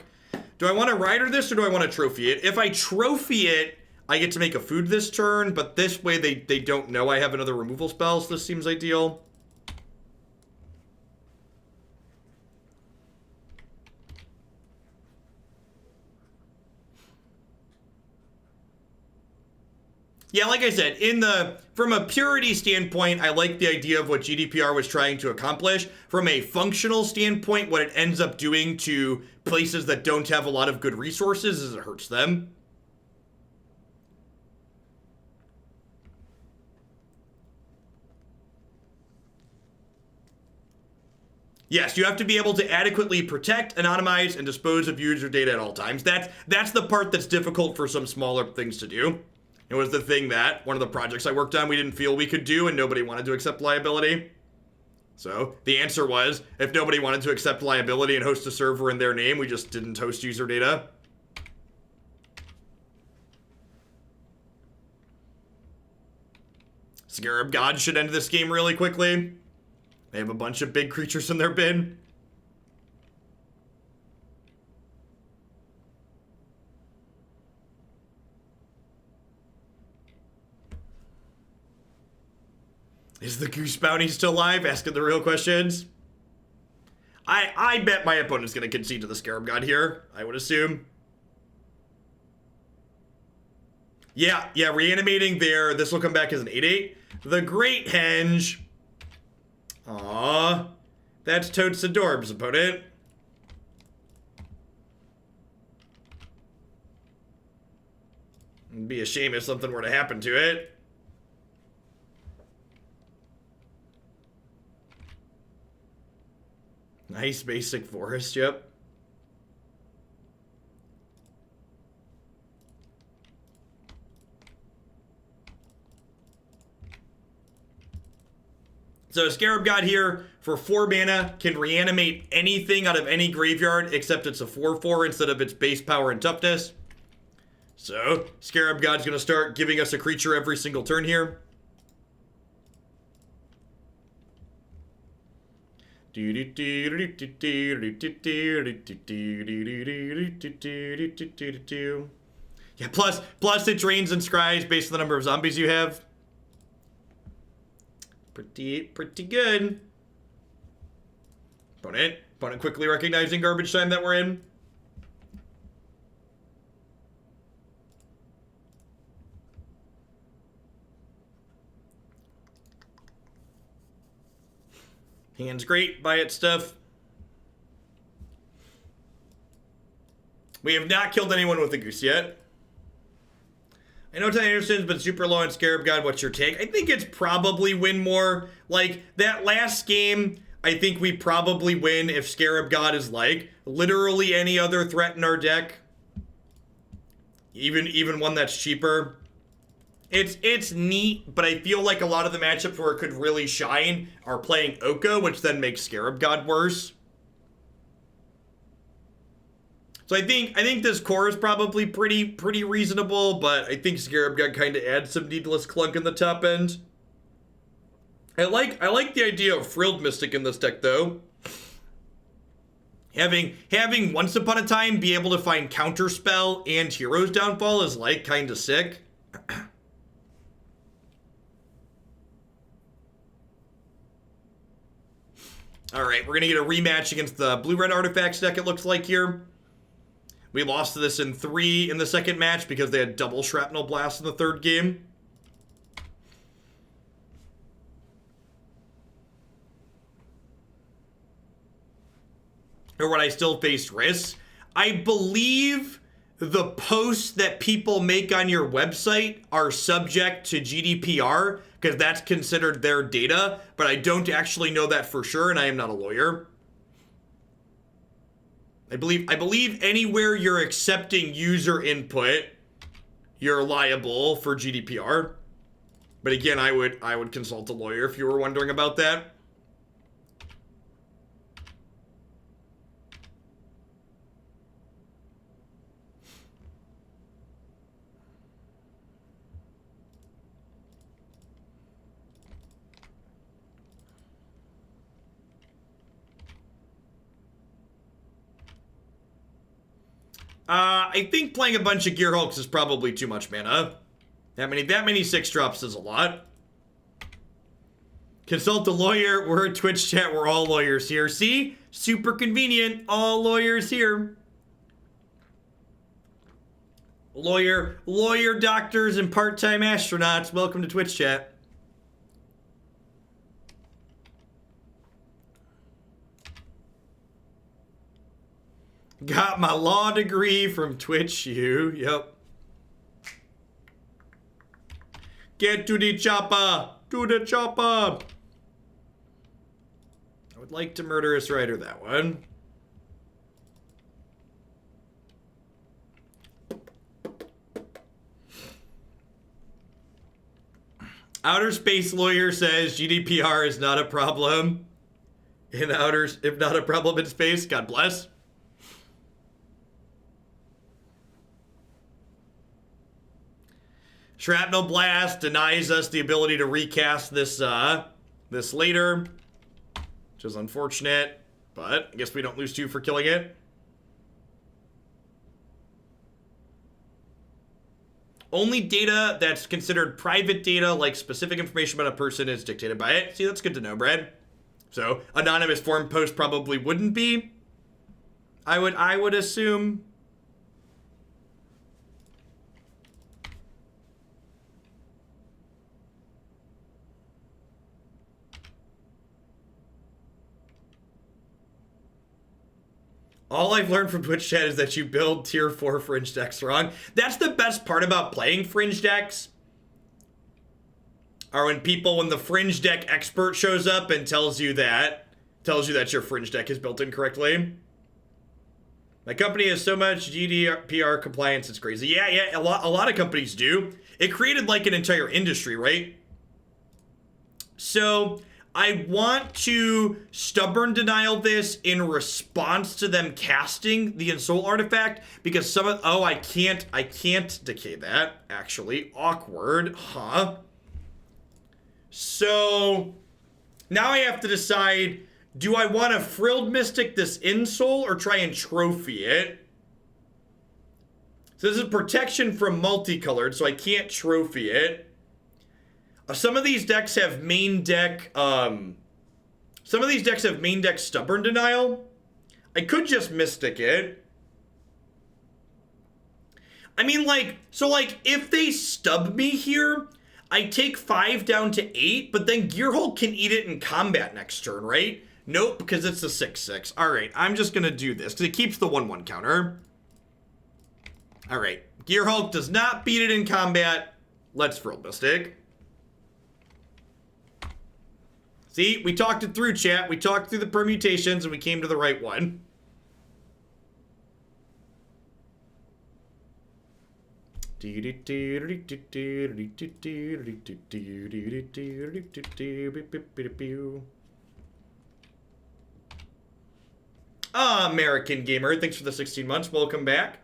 Do I want to Rider this or do I want to trophy it? If I trophy it, I get to make a food this turn, but this way they don't know I have another removal spell, so this seems ideal. Yeah, like I said, from a purity standpoint, I like the idea of what GDPR was trying to accomplish. From a functional standpoint, what it ends up doing to places that don't have a lot of good resources is it hurts them. Yes, you have to be able to adequately protect, anonymize, and dispose of user data at all times. That's the part that's difficult for some smaller things to do. It was the thing that one of the projects I worked on we didn't feel we could do and nobody wanted to accept liability. So the answer was, if nobody wanted to accept liability and host a server in their name, we just didn't host user data. Scarab God should end this game really quickly. They have a bunch of big creatures in their bin. Is the Goose Bounty still live? Asking the real questions. I bet my opponent's going to concede to the Scarab God here, I would assume. Yeah, reanimating there. This will come back as an 8/8. The Great Henge. Aww. That's Totes Adorb's opponent. It'd be a shame if something were to happen to it. Nice basic forest, yep. So Scarab God here for 4 mana can reanimate anything out of any graveyard except it's a 4/4 instead of its base power and toughness. So Scarab God's gonna start giving us a creature every single turn here. Yeah, plus it drains and scries based on the number of zombies you have. Pretty good. Opponent quickly recognizing garbage time that we're in. Hand's great, buy it stuff. We have not killed anyone with a goose yet. I know Ty Anderson's been super low on Scarab God. What's your take? I think it's probably win more. Like, that last game, I think we probably win if Scarab God is like literally any other threat in our deck. Even one that's cheaper. It's neat, but I feel like a lot of the matchups where it could really shine are playing Oko, which then makes Scarab God worse. So I think this core is probably pretty reasonable, but I think Scarab God kind of adds some needless clunk in the top end. I like the idea of Frilled Mystic in this deck though. Having Once Upon a Time be able to find Counterspell and Hero's Downfall is like kind of sick. All right, we're gonna get a rematch against the blue-red artifacts deck. It looks like here. We lost to this in 3 in the second match because they had double Shrapnel Blast in the third game. Or when I still faced risks. I believe the posts that people make on your website are subject to GDPR because that's considered their data, but I don't actually know that for sure, and I am not a lawyer. I believe anywhere you're accepting user input, you're liable for GDPR. But again, I would consult a lawyer if you were wondering about that. I think playing a bunch of Gearhulks is probably too much mana. That many 6-drops is a lot. Consult a lawyer. We're a Twitch chat. We're all lawyers here. See? Super convenient. All lawyers here. Lawyer, doctors, and part-time astronauts. Welcome to Twitch chat. Got my law degree from Twitch U. Yep. Get to the chopper. To the chopper. I would like to Murderous Rider that one. Outer Space Lawyer says GDPR is not a problem in if not a problem in space. God bless. Shrapnel Blast denies us the ability to recast this this later, which is unfortunate, but I guess we don't lose 2 for killing it. Only data that's considered private data, like specific information about a person, is dictated by it. See, that's good to know, Brad. So, anonymous forum post probably wouldn't be. I would assume. All I've learned from Twitch chat is that you build tier 4 fringe decks wrong. That's the best part about playing fringe decks. Or when the fringe deck expert shows up and tells you that your fringe deck is built incorrectly. My company has so much GDPR compliance, it's crazy. Yeah, a lot of companies do. It created like an entire industry, right? So I want to stubborn denial this in response to them casting the Ensoul artifact, because I can't decay that, actually. Awkward, huh? So now I have to decide, do I want to Frilled Mystic this Ensoul or try and trophy it? So this is protection from multicolored, so I can't trophy it. Some of these decks have main deck, stubborn denial. I could just Mystic it. I mean, if they stub me here, I take 5 down to 8, but then Gearhulk can eat it in combat next turn, right? Nope, because it's a 6/6. Alright, I'm just gonna do this, because it keeps the 1/1 counter. Alright, Gearhulk does not beat it in combat. Let's Frilled Mystic. See, we talked it through, chat. We talked through the permutations, and we came to the right one. American Gamer, thanks for the 16 months. Welcome back.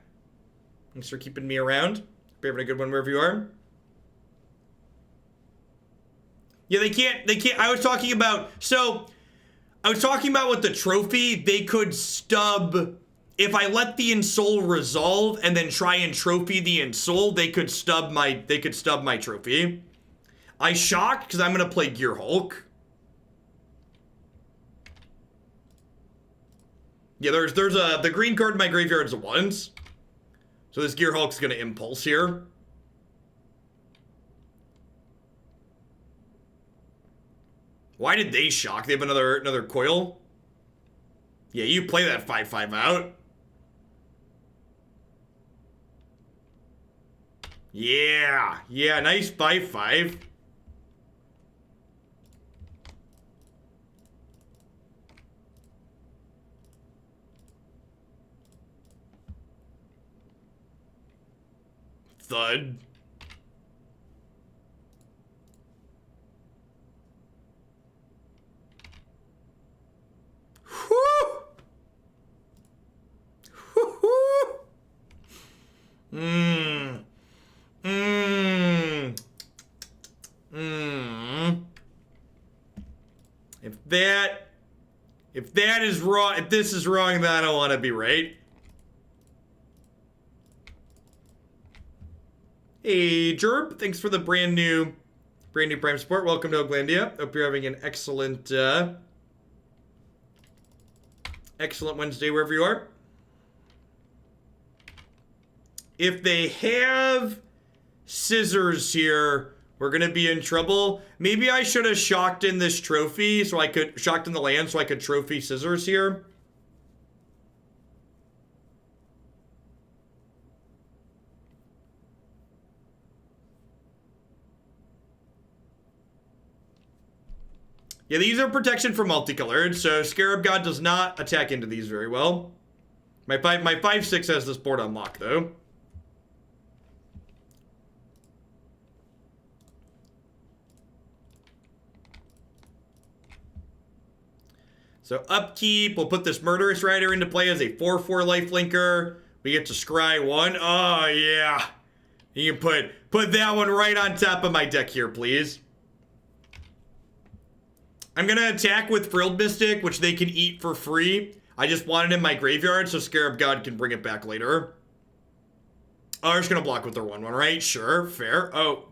Thanks for keeping me around. Hope you're having a good one wherever you are. Yeah, they can't, I was talking about with the trophy, they could stub, if I let the Ensoul resolve and then try and trophy the Ensoul, they could stub my trophy. I shocked, because I'm going to play Gearhulk. Yeah, the green card in my graveyard is a 1s. So this Gearhulk's going to Impulse here. Why did they shock? They have another coil? Yeah, you play that 5/5 out. Yeah. Yeah, nice 5/5. Thud. If that is wrong, if this is wrong, then I don't want to be right. Hey, Jerb, thanks for the brand new Prime support. Welcome to Oaklandia. Hope you're having an excellent, excellent Wednesday wherever you are. If they have scissors here, we're gonna be in trouble. Maybe I should have shocked in this trophy so I could shocked in the land so I could trophy scissors here. Yeah, these are protection from multicolored, so Scarab God does not attack into these very well. My 5/6 has this board on lock though. So upkeep, we'll put this Murderous Rider into play as a 4/4 lifelinker. We get to scry 1. Oh, yeah. You can put that one right on top of my deck here, please. I'm going to attack with Frilled Mystic, which they can eat for free. I just want it in my graveyard so Scarab God can bring it back later. Oh, they're just going to block with their 1/1, right? Sure, fair. Oh,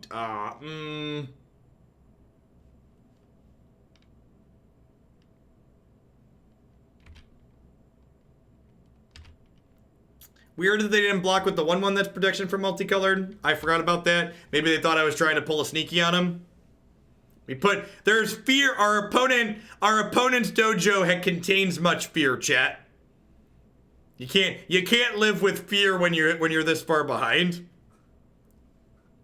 Weird that they didn't block with the 1/1 that's protection from multicolored. I forgot about that. Maybe they thought I was trying to pull a sneaky on them. There's fear. Our opponent's dojo contains much fear, chat. You can't live with fear when you're this far behind.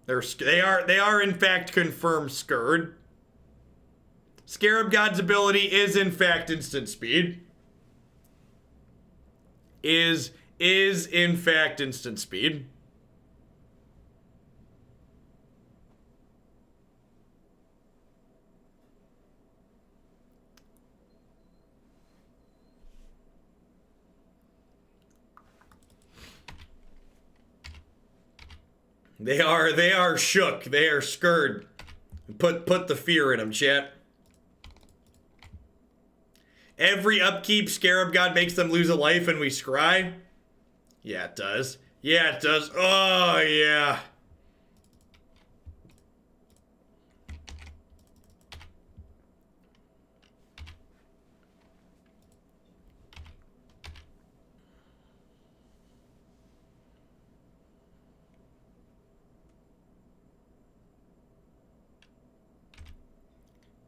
They are in fact confirmed scared. Scarab God's ability is in fact instant speed. Is in fact instant speed. They are shook. They are scared. Put the fear in them, chat. Every upkeep, Scarab God makes them lose a life and we scry. Yeah, it does. Yeah, it does. Oh, yeah.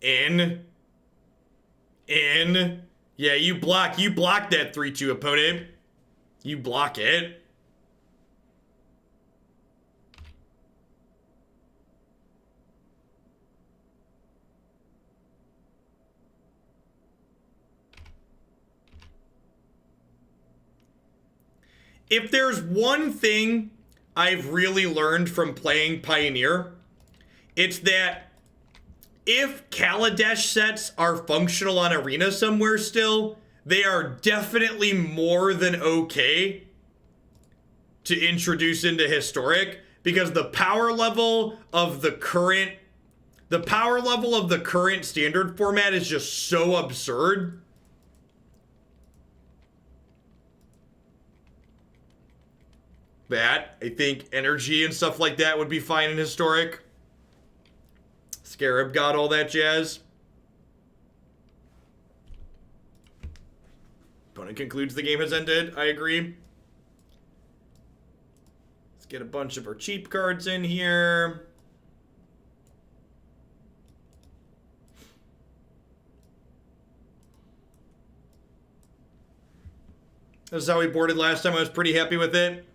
In. Yeah, you block that 3/2 opponent. You block it. If there's one thing I've really learned from playing Pioneer, it's that if Kaladesh sets are functional on Arena somewhere still, they are definitely more than okay to introduce into Historic, because the power level of the current standard format is just so absurd. That I think energy and stuff like that would be fine in Historic. Scarab God, all that jazz. Opponent concludes the game has ended. I agree. Let's get a bunch of our cheap cards in here. This is how we boarded last time. I was pretty happy with it.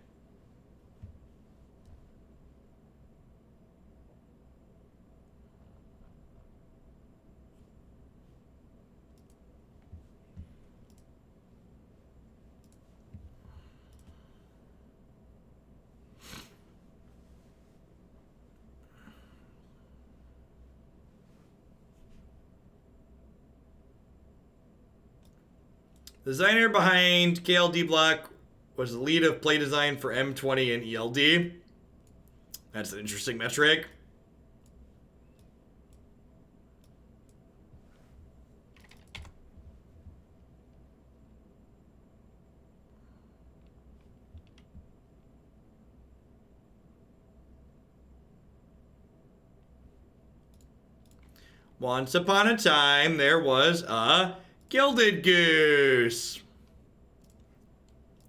The designer behind KLD Block was the lead of play design for M20 and ELD. That's an interesting metric. Once upon a time, there was a Gilded Goose.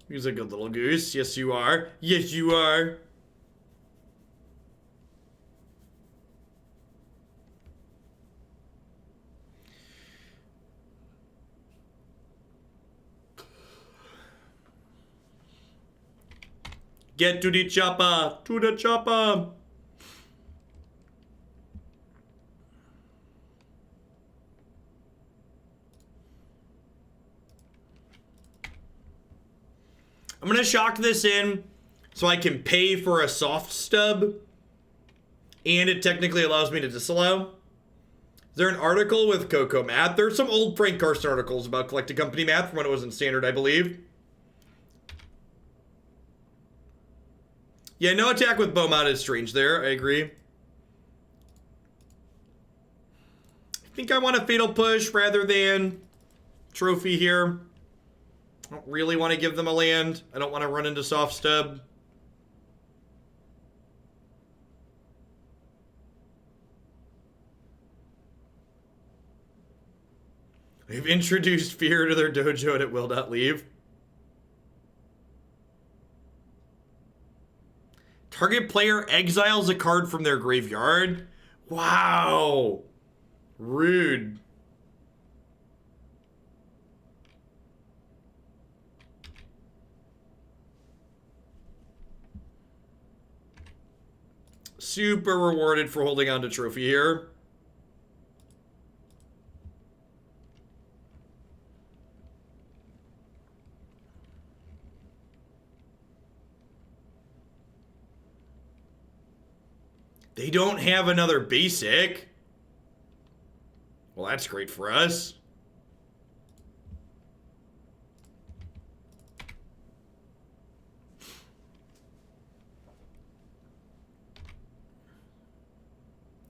He's a good little goose. Yes, you are. Yes, you are. Get to the chopper. To the chopper. I'm going to shock this in so I can pay for a soft stub. And it technically allows me to disallow. Is there an article with Coco math? There's some old Frank Carson articles about collecting company math from when it was in standard, I believe. Yeah, no attack with Beaumont is strange there. I agree. I think I want a Fatal Push rather than Trophy here. I don't really want to give them a land. I don't want to run into soft stub. They've introduced fear to their dojo and it will not leave. Target player exiles a card from their graveyard. Wow. Rude. Super rewarded for holding on to Trophy here. They don't have another basic. Well, that's great for us.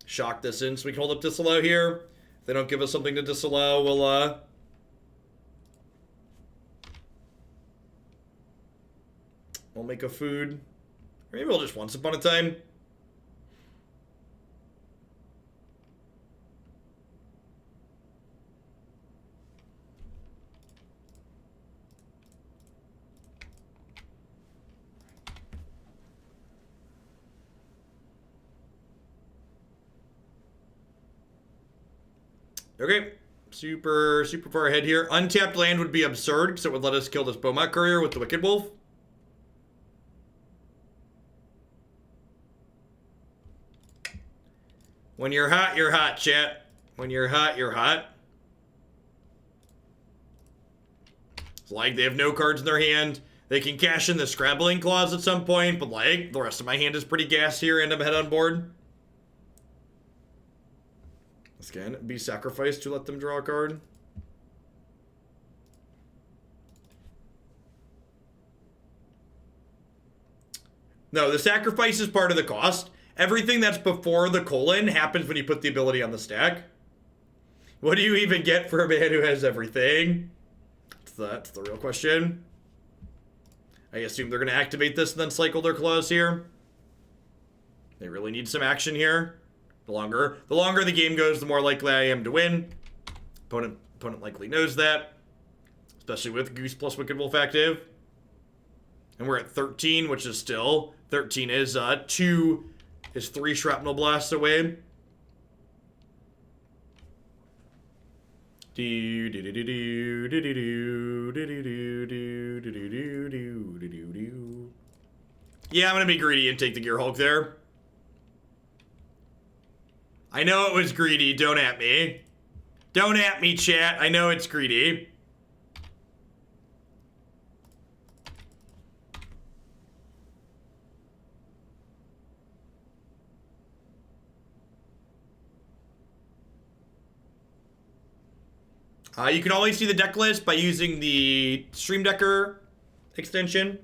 Shock this in so we can hold up Disallow here. If they don't give us something to disallow, we'll make a food. Or maybe we'll just Once Upon a Time. Okay, super far ahead here. Untapped land would be absurd because it would let us kill this Beaumont Courier with the Wicked Wolf. When you're hot, chat. When you're hot, you're hot. It's like they have no cards in their hand. They can cash in the Scrabbling Clause at some point, but like, the rest of my hand is pretty gassed here and I'm ahead on board. This can be sacrificed to let them draw a card. No, the sacrifice is part of the cost. Everything that's before the colon happens when you put the ability on the stack. What do you even get for a man who has everything? That's the real question. I assume they're going to activate this and then cycle their claws here. They really need some action here. The longer the game goes, the more likely I am to win. Opponent likely knows that. Especially with Goose plus Wicked Wolf active. And we're at 13, which is still... 13 is 3 Shrapnel Blasts away. Yeah, I'm gonna be greedy and take the Gearhulk there. I know it was greedy. Don't at me. Don't at me, chat. I know it's greedy. You can always see the deck list by using the Stream Decker extension.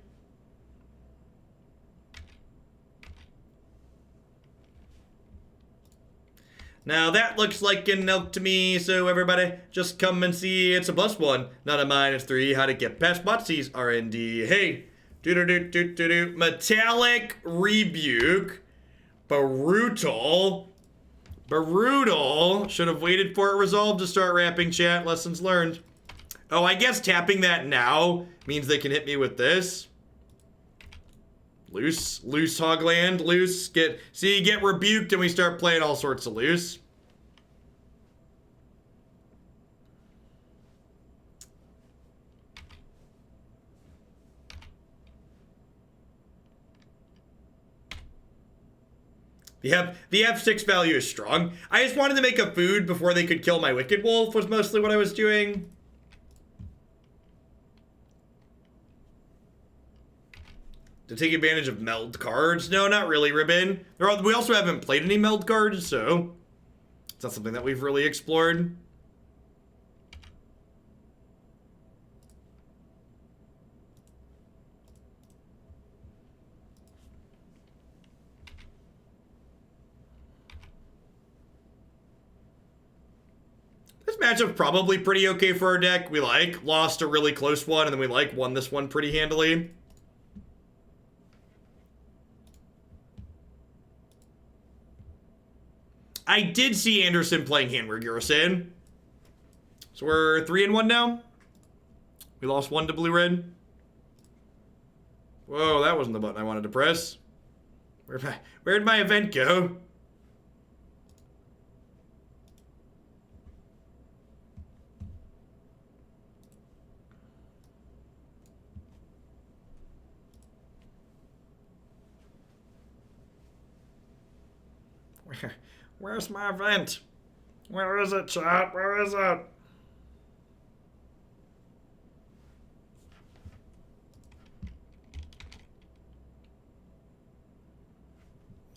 Now that looks like an elk to me, so everybody just come and see it's a +1, not a -3. How to get past Thoughtseize RND. Hey, Metallic Rebuke, Brutal. Should have waited for it resolved to start rapping, chat. Lessons learned. Oh, I guess tapping that now means they can hit me with this. Loose Hogland, loose. Get rebuked and we start playing all sorts of loose. The F6 value is strong. I just wanted to make a food before they could kill my Wicked Wolf was mostly what I was doing. To take advantage of meld cards? No, not really, Ribbon. We also haven't played any meld cards, so it's not something that we've really explored. This matchup's probably pretty okay for our deck. We lost a really close one, and then we won this one pretty handily. I did see Anderson playing Handware Garrison. So we're 3-1 now. We lost 1 to blue-red. Whoa, that wasn't the button I wanted to press. Where'd my event go? Where's my event? Where is it, chat? Where is it?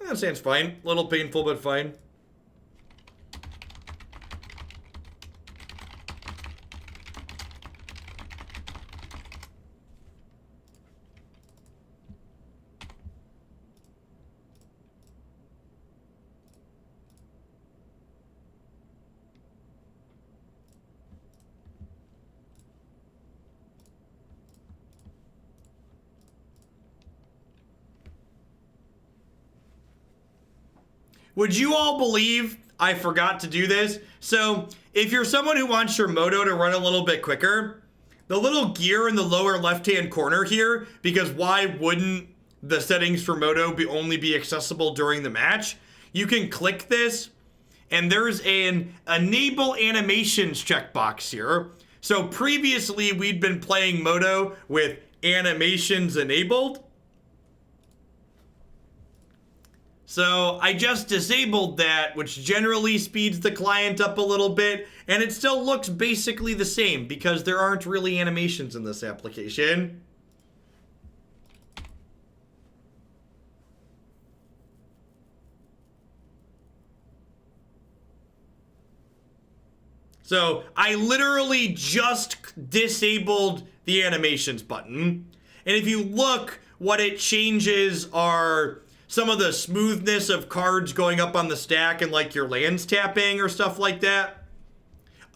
That sounds fine. A little painful, but fine. Would you all believe I forgot to do this? So, if you're someone who wants your Moto to run a little bit quicker, the little gear in the lower left-hand corner here, because why wouldn't the settings for Moto only be accessible during the match? You can click this, and there's an Enable Animations checkbox here. So previously, we'd been playing Moto with animations enabled. So I just disabled that, which generally speeds the client up a little bit, and it still looks basically the same because there aren't really animations in this application. So I literally just disabled the animations button. And if you look, what it changes are some of the smoothness of cards going up on the stack and like your lands tapping or stuff like that.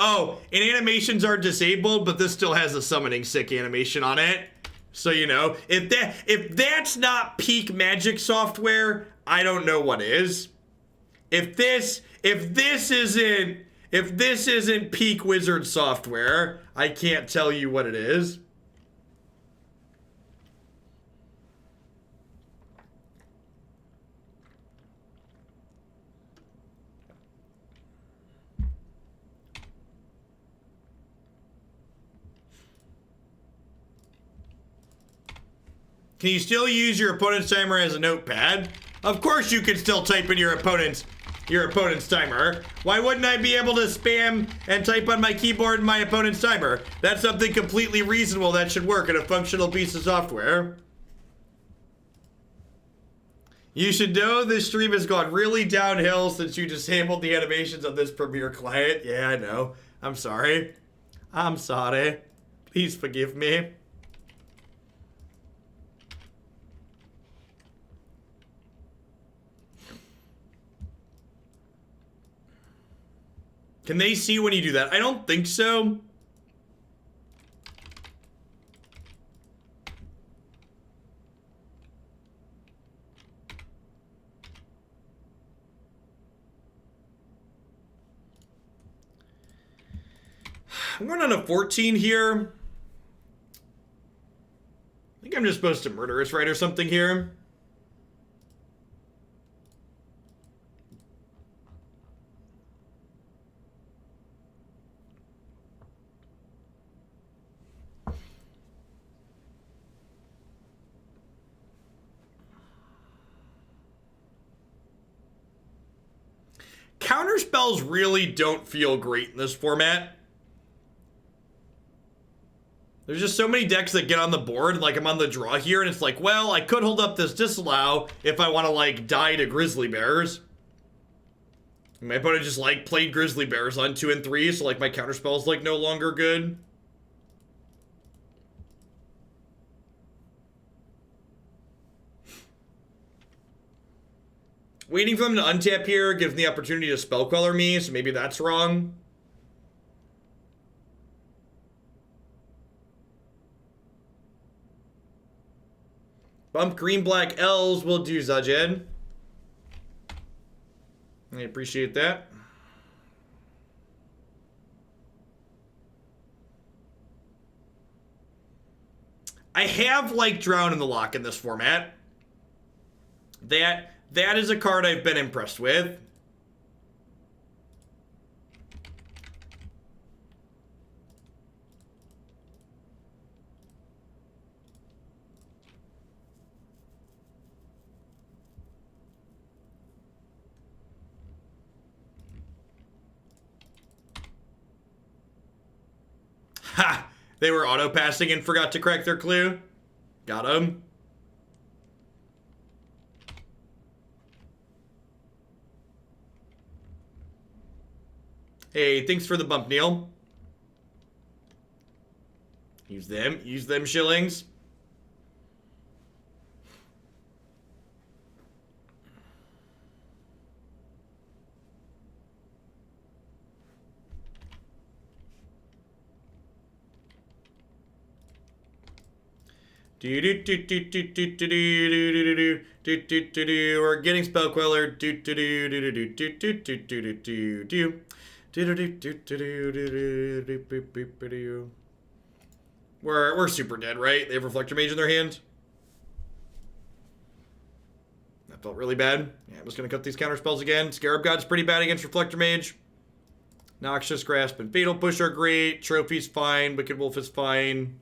Oh, and animations are disabled, but this still has a summoning sick animation on it. So, you know, if that's not peak Magic software, I don't know what is. If this isn't peak Wizard software, I can't tell you what it is. Can you still use your opponent's timer as a notepad? Of course you can still type in your opponent's timer. Why wouldn't I be able to spam and type on my keyboard my opponent's timer? That's something completely reasonable that should work in a functional piece of software. You should know this stream has gone really downhill since you disabled the animations of this Premiere client. Yeah, I know. I'm sorry. I'm sorry. Please forgive me. Can they see when you do that? I don't think so. I'm going on a 14 here. I think I'm just supposed to Murderous Rider something here. Counterspells really don't feel great in this format. There's just so many decks that get on the board, like I'm on the draw here, and it's like, well, I could hold up this Disallow if I want to, like, die to Grizzly Bears. My opponent just, like, played Grizzly Bears on 2 and 3, so, like, my counterspell's, like, no longer good. Waiting for them to untap here gives me the opportunity to Spell Queller me, so maybe that's wrong. Bump green black elves will do, Zajed. I appreciate that. I have like Drown in the Lock in this format. That is a card I've been impressed with. Ha! They were auto-passing and forgot to crack their clue. Got him. Hey, thanks for the bump, Neil. Use them shillings. We're getting Spell Queller. We're super dead, right? They have Reflector Mage in their hand. That felt really bad. Yeah, I'm just gonna cut these counter spells again. Scarab God's pretty bad against Reflector Mage. Noxious Grasp and Fatal Push are great. Trophy's fine. Wicked Wolf is fine.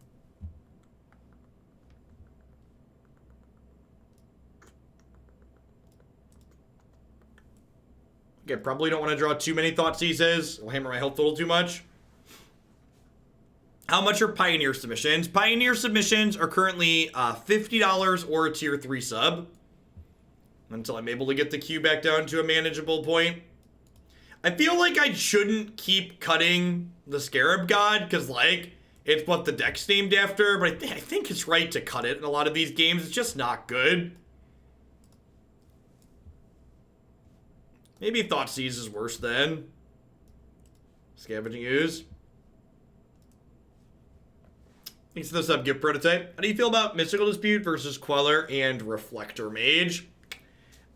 Okay, probably don't want to draw too many Thoughtseizes. I'll hammer my health total too much. How much are Pioneer submissions? Pioneer submissions are currently $50 or a tier 3 sub. Until I'm able to get the queue back down to a manageable point. I feel like I shouldn't keep cutting the Scarab God, because, like, it's what the deck's named after, but I think it's right to cut it in a lot of these games. It's just not good. Maybe Thoughtseize is worse than Scavenging Ooze. Thanks for the sub gift prototype. How do you feel about Mystical Dispute versus Queller and Reflector Mage?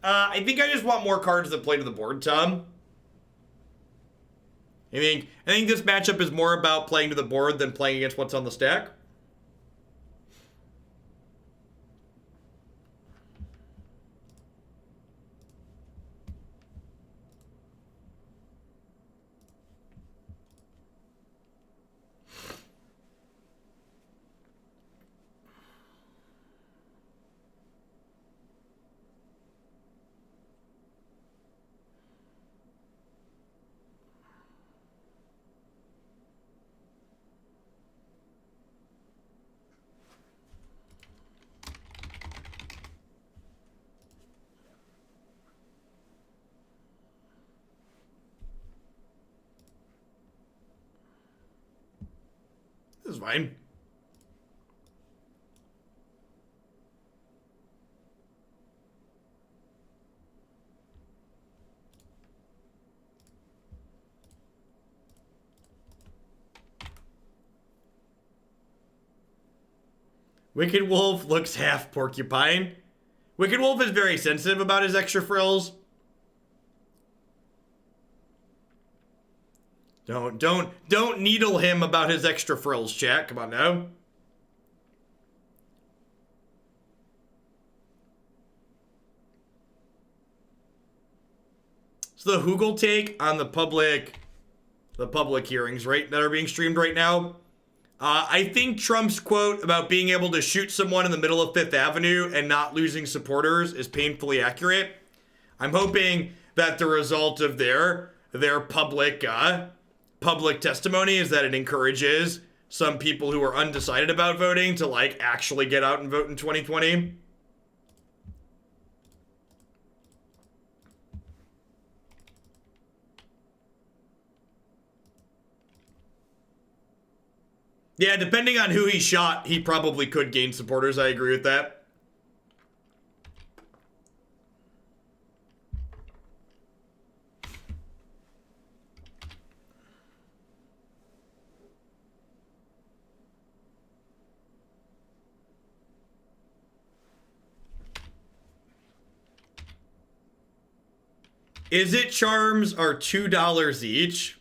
I think I just want more cards that play to the board, Tom. I think this matchup is more about playing to the board than playing against what's on the stack. is fine. Wicked Wolf looks half porcupine. Wicked Wolf is very sensitive about his extra frills. Don't needle him about his extra frills, chat. Come on now. So the Hoogle take on the public hearings, right, that are being streamed right now. I think Trump's quote about being able to shoot someone in the middle of Fifth Avenue and not losing supporters is painfully accurate. I'm hoping that the result of their public testimony is that it encourages some people who are undecided about voting to like actually get out and vote in 2020. Yeah, depending on who he shot, he probably could gain supporters. I agree with that. Is it charms are $2 each?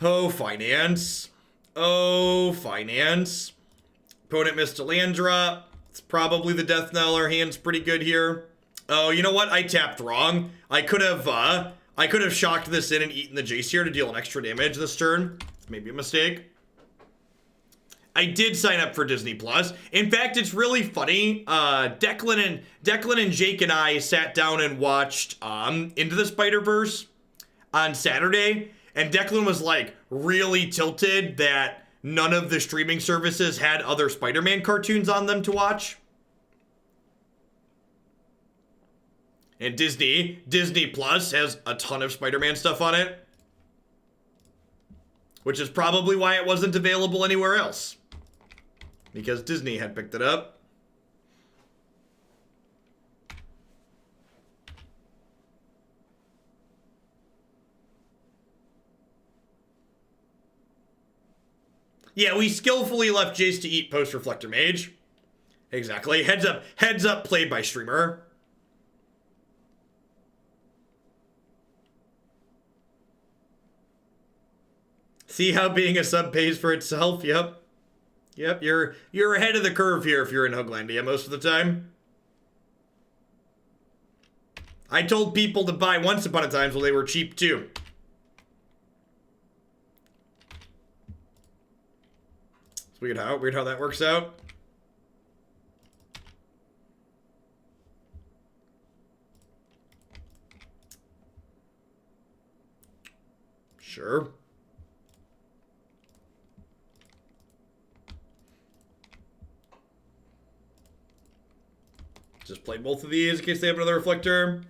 Oh, finance. Oh, finance. Opponent missed a land drop. It's probably the Death Knell. Our hand's pretty good here. Oh, you know what? I tapped wrong. I could have shocked this in and eaten the Jace here to deal an extra damage this turn. Maybe a mistake. I did sign up for Disney Plus. In fact, it's really funny. Declan and Jake and I sat down and watched Into the Spider-Verse on Saturday. And Declan was like really tilted that none of the streaming services had other Spider-Man cartoons on them to watch. And Disney Plus has a ton of Spider-Man stuff on it. Which is probably why it wasn't available anywhere else. Because Disney had picked it up. Yeah, we skillfully left Jace to eat post-Reflector Mage. Exactly. Heads up, played by streamer. See how being a sub pays for itself? Yep. Yep, you're ahead of the curve here if you're in Hooglandia most of the time. I told people to buy Once Upon a Time when they were cheap too. It's weird how that works out. Sure. Just play both of these in case they have another Reflector.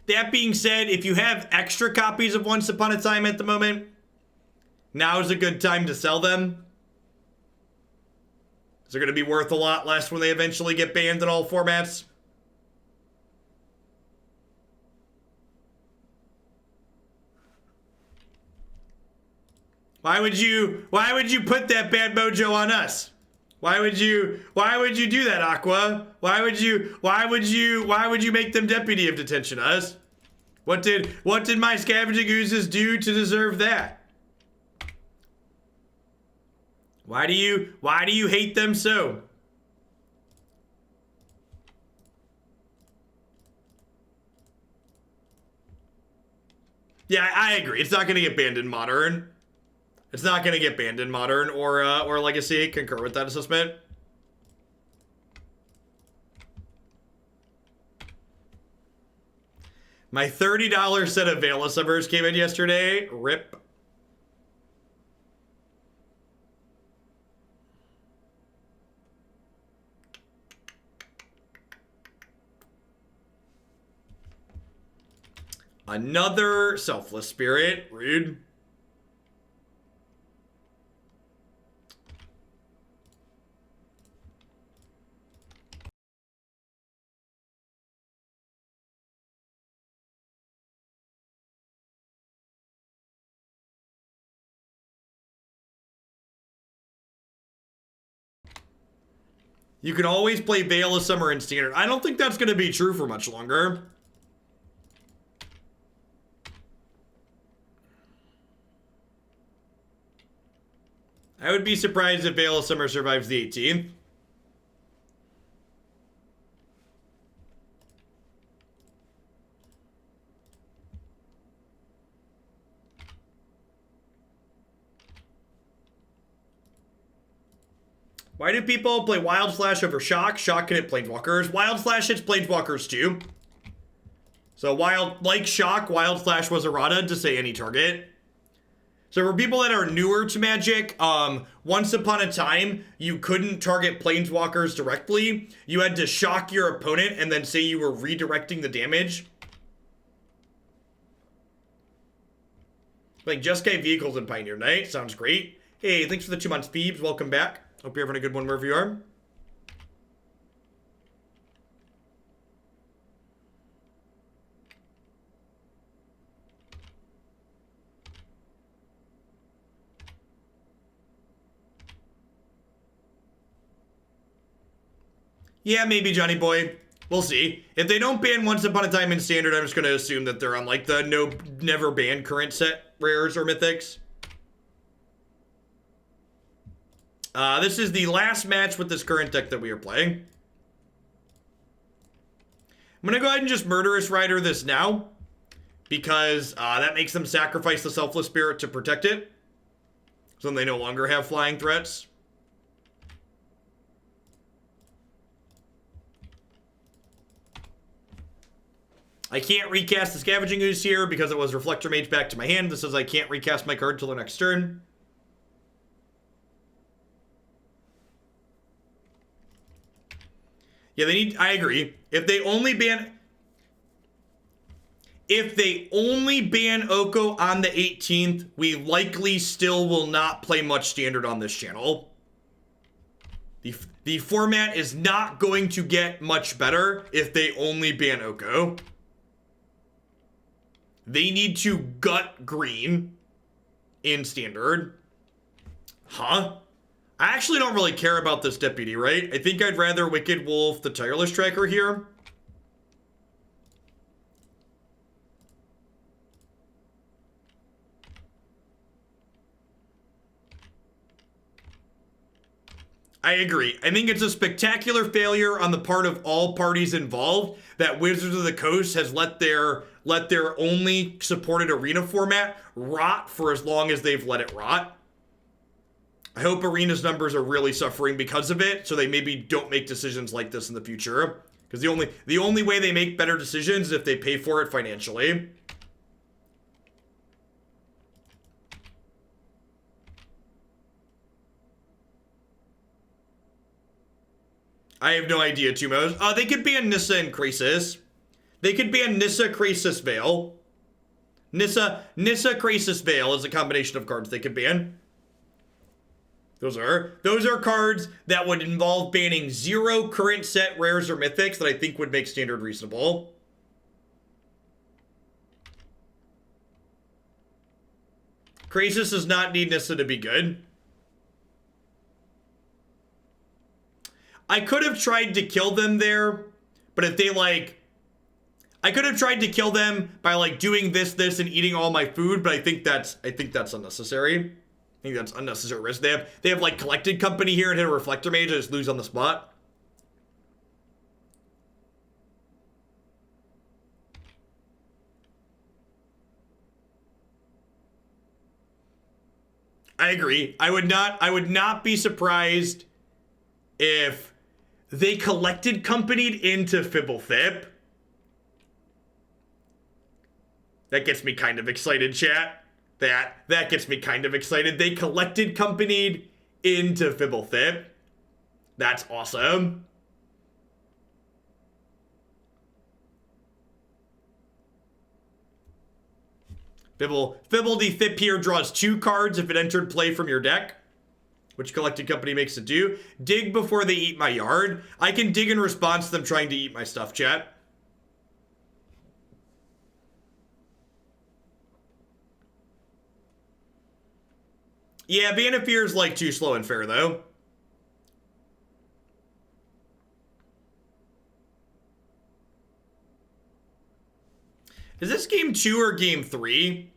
That being said, if you have extra copies of Once Upon a Time at the moment, now is a good time to sell them. They're going to be worth a lot less when they eventually get banned in all formats. Why would you put that bad mojo on us? Why would you do that, Aqua? Why would you make them deputy of detention us? What did my Scavenging Oozes do to deserve that? Why do you hate them so? Yeah, I agree. It's not going to get banned in Modern. It's not going to get banned in Modern or Legacy. Concur with that assessment. My $30 set of Veil of Summers came in yesterday. RIP. Another Selfless Spirit. Rude. You can always play Veil of Summer in Standard. I don't think that's going to be true for much longer. I would be surprised if Veil of Summer survives the 18th. Why do people play Wild Slash over Shock? Shock can hit Planeswalkers. Wild Slash hits Planeswalkers too. So like Shock, Wild Slash was errata to say any target. So for people that are newer to Magic, once upon a time, you couldn't target Planeswalkers directly. You had to shock your opponent and then say you were redirecting the damage. Like Jeskai Vehicles in Pioneer Knight. Sounds great. Hey, thanks for the 2 months, Phoebes. Welcome back. Hope you're having a good one wherever you are. Yeah, maybe, Johnny Boy. We'll see. If they don't ban Once Upon a Time in Standard, I'm just going to assume that they're on, like, the never ban current set rares or mythics. This is the last match with this current deck that we are playing. I'm going to go ahead and just Murderous Rider this now, because that makes them sacrifice the Selfless Spirit to protect it. So then they no longer have flying threats. I can't recast the Scavenging Ooze here because it was Reflector Mage back to my hand. This says I can't recast my card till the next turn. Yeah, I agree. If they only ban Oko on the 18th, we likely still will not play much Standard on this channel. The format is not going to get much better if they only ban Oko. They need to gut green in Standard. Huh? I actually don't really care about this Deputy, right? I think I'd rather Wicked Wolf the Tireless Tracker here. I agree. I think it's a spectacular failure on the part of all parties involved that Wizards of the Coast has let their only supported arena format rot for as long as they've let it rot. I hope Arena's numbers are really suffering because of it, so they maybe don't make decisions like this in the future. Because the only way they make better decisions is if they pay for it financially. I have no idea, Tumos. They could ban Nissa and Krasis. They could ban Nissa, Krasis, Veil. Nissa, Krasis, Veil is a combination of cards they could ban. Those are cards that would involve banning 0 current set rares or mythics that I think would make Standard reasonable. Krasis does not need Nissa to be good. I could have tried to kill them there, but if they I could have tried to kill them by doing this, and eating all my food, but I think that's unnecessary. I think that's unnecessary risk. They have Collected Company here and hit a Reflector Mage. I just lose on the spot. I agree. I would not be surprised if they Collected Companied into Fibblethip. That gets me kind of excited, chat. That gets me kind of excited. They Collected Companied into Fibblethip. That's awesome. Fibble the Thip here draws 2 cards if it entered play from your deck, which Collected Company makes it do. Dig before they eat my yard. I can dig in response to them trying to eat my stuff, chat. Yeah, Banafear is like too slow and fair, though. Is this game 2 or game 3?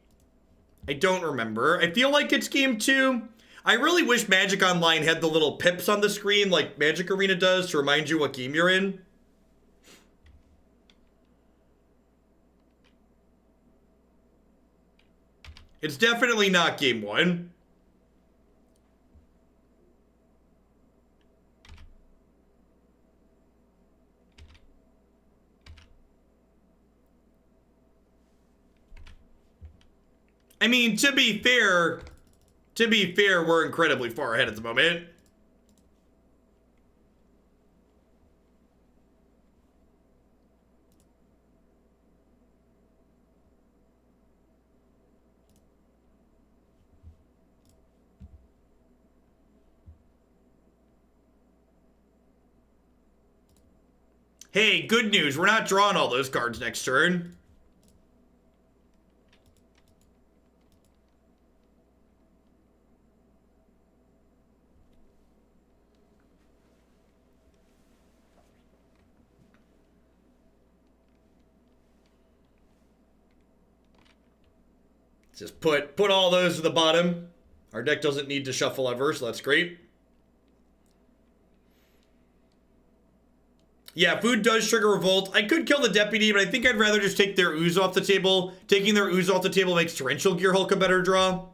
I don't remember. I feel like it's game 2. I really wish Magic Online had the little pips on the screen like Magic Arena does to remind you what game you're in. It's definitely not game 1. I mean, to be fair, we're incredibly far ahead at the moment. Hey, good news. We're not drawing all those cards next turn. Just put all those to the bottom. Our deck doesn't need to shuffle ever, so that's great. Yeah, food does trigger revolt. I could kill the deputy, but I think I'd rather just take their ooze off the table. Taking their ooze off the table makes Torrential Gearhulk a better draw.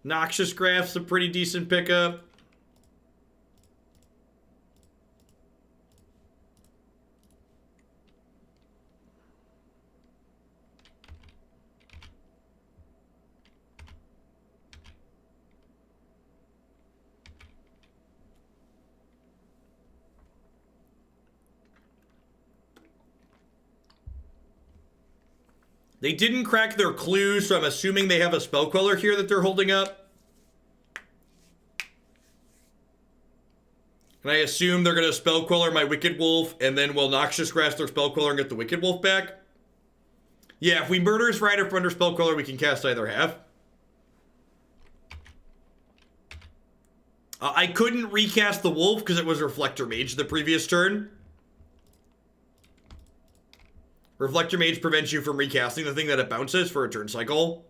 Noxious Grasp's a pretty decent pickup. They didn't crack their clues, so I'm assuming they have a Spell Queller here that they're holding up. And I assume they're going to Spell Queller my Wicked Wolf, and then will Noxious Grasp their Spell Queller and get the Wicked Wolf back. Yeah, if we Murderous Rider from under Spell Queller, we can cast either half. I couldn't recast the Wolf because it was Reflector Mage the previous turn. Reflector Mage prevents you from recasting the thing that it bounces for a turn cycle.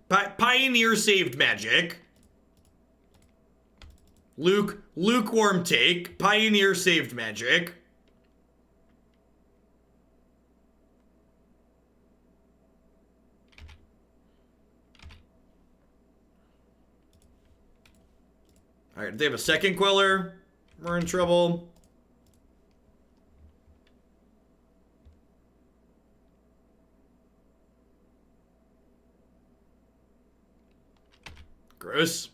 Pioneer saved Magic. Lukewarm take. Pioneer saved Magic. Alright, they have a second Queller. We're in trouble. Gross.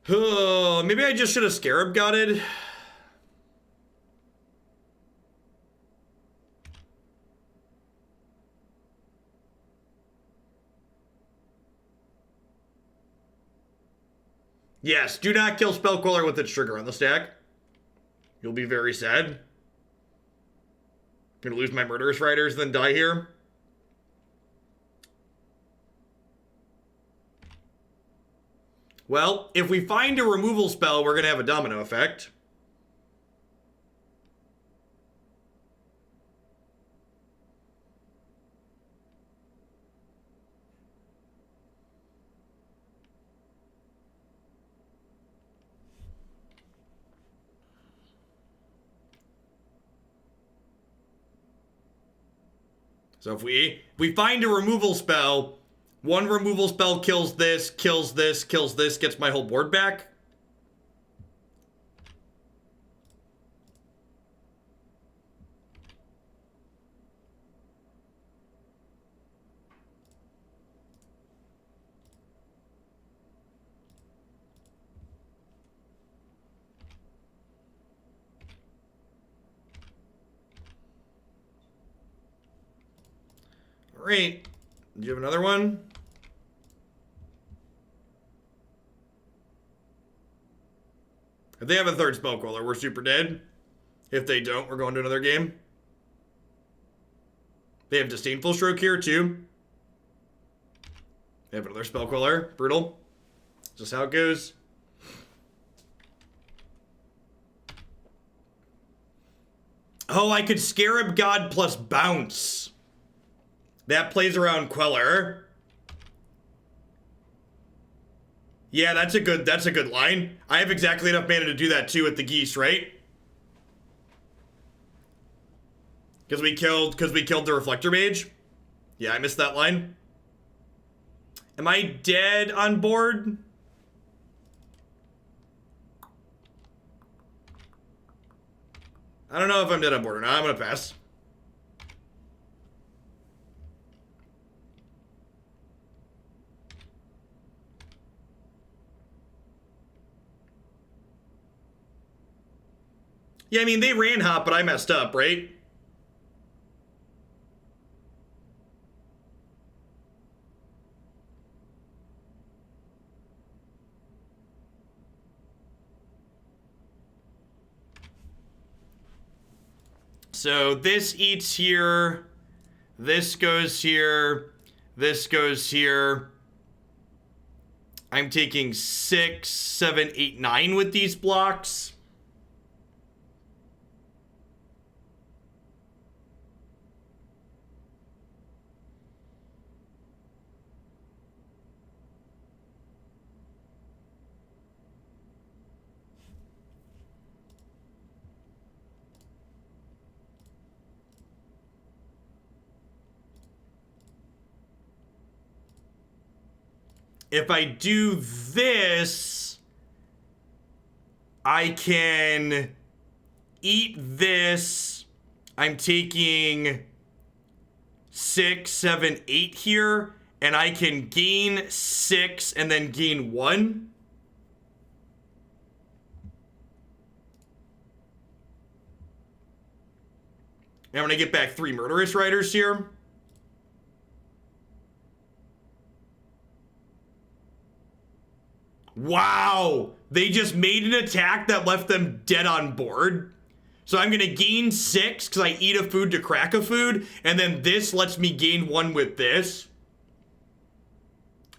Oh, maybe I just should have Scarab Godded. Yes, do not kill Spell Queller with its trigger on the stack. You'll be very sad. I'm gonna lose my Murderous Riders, then die here. Well, if we find a removal spell, we're gonna have a domino effect. So if we find a removal spell, one removal spell kills this, gets my whole board back. Great. Do you have another one? If they have a third spell queller, we're super dead. If they don't, we're going to another game. They have Disdainful Stroke here, too. They have another spell queller. Brutal. Just how it goes. Oh, I could Scarab God plus bounce. That plays around Queller. Yeah, that's a good line. I have exactly enough mana to do that too with the geese, right? Because we killed the Reflector Mage. Yeah, I missed that line. Am I dead on board? I don't know if I'm dead on board or not. I'm gonna pass. Yeah, I mean, they ran hot, but I messed up, right? So this eats here, this goes here, this goes here. I'm taking 6, 7, 8, 9 with these blocks. If I do this, I can eat this. I'm taking 6, 7, 8 here, and I can gain 6 and then gain 1. And I'm gonna get back 3 Murderous Riders here. Wow! They just made an attack that left them dead on board. So I'm gonna gain 6 because I eat a food to crack a food, and then this lets me gain 1 with this.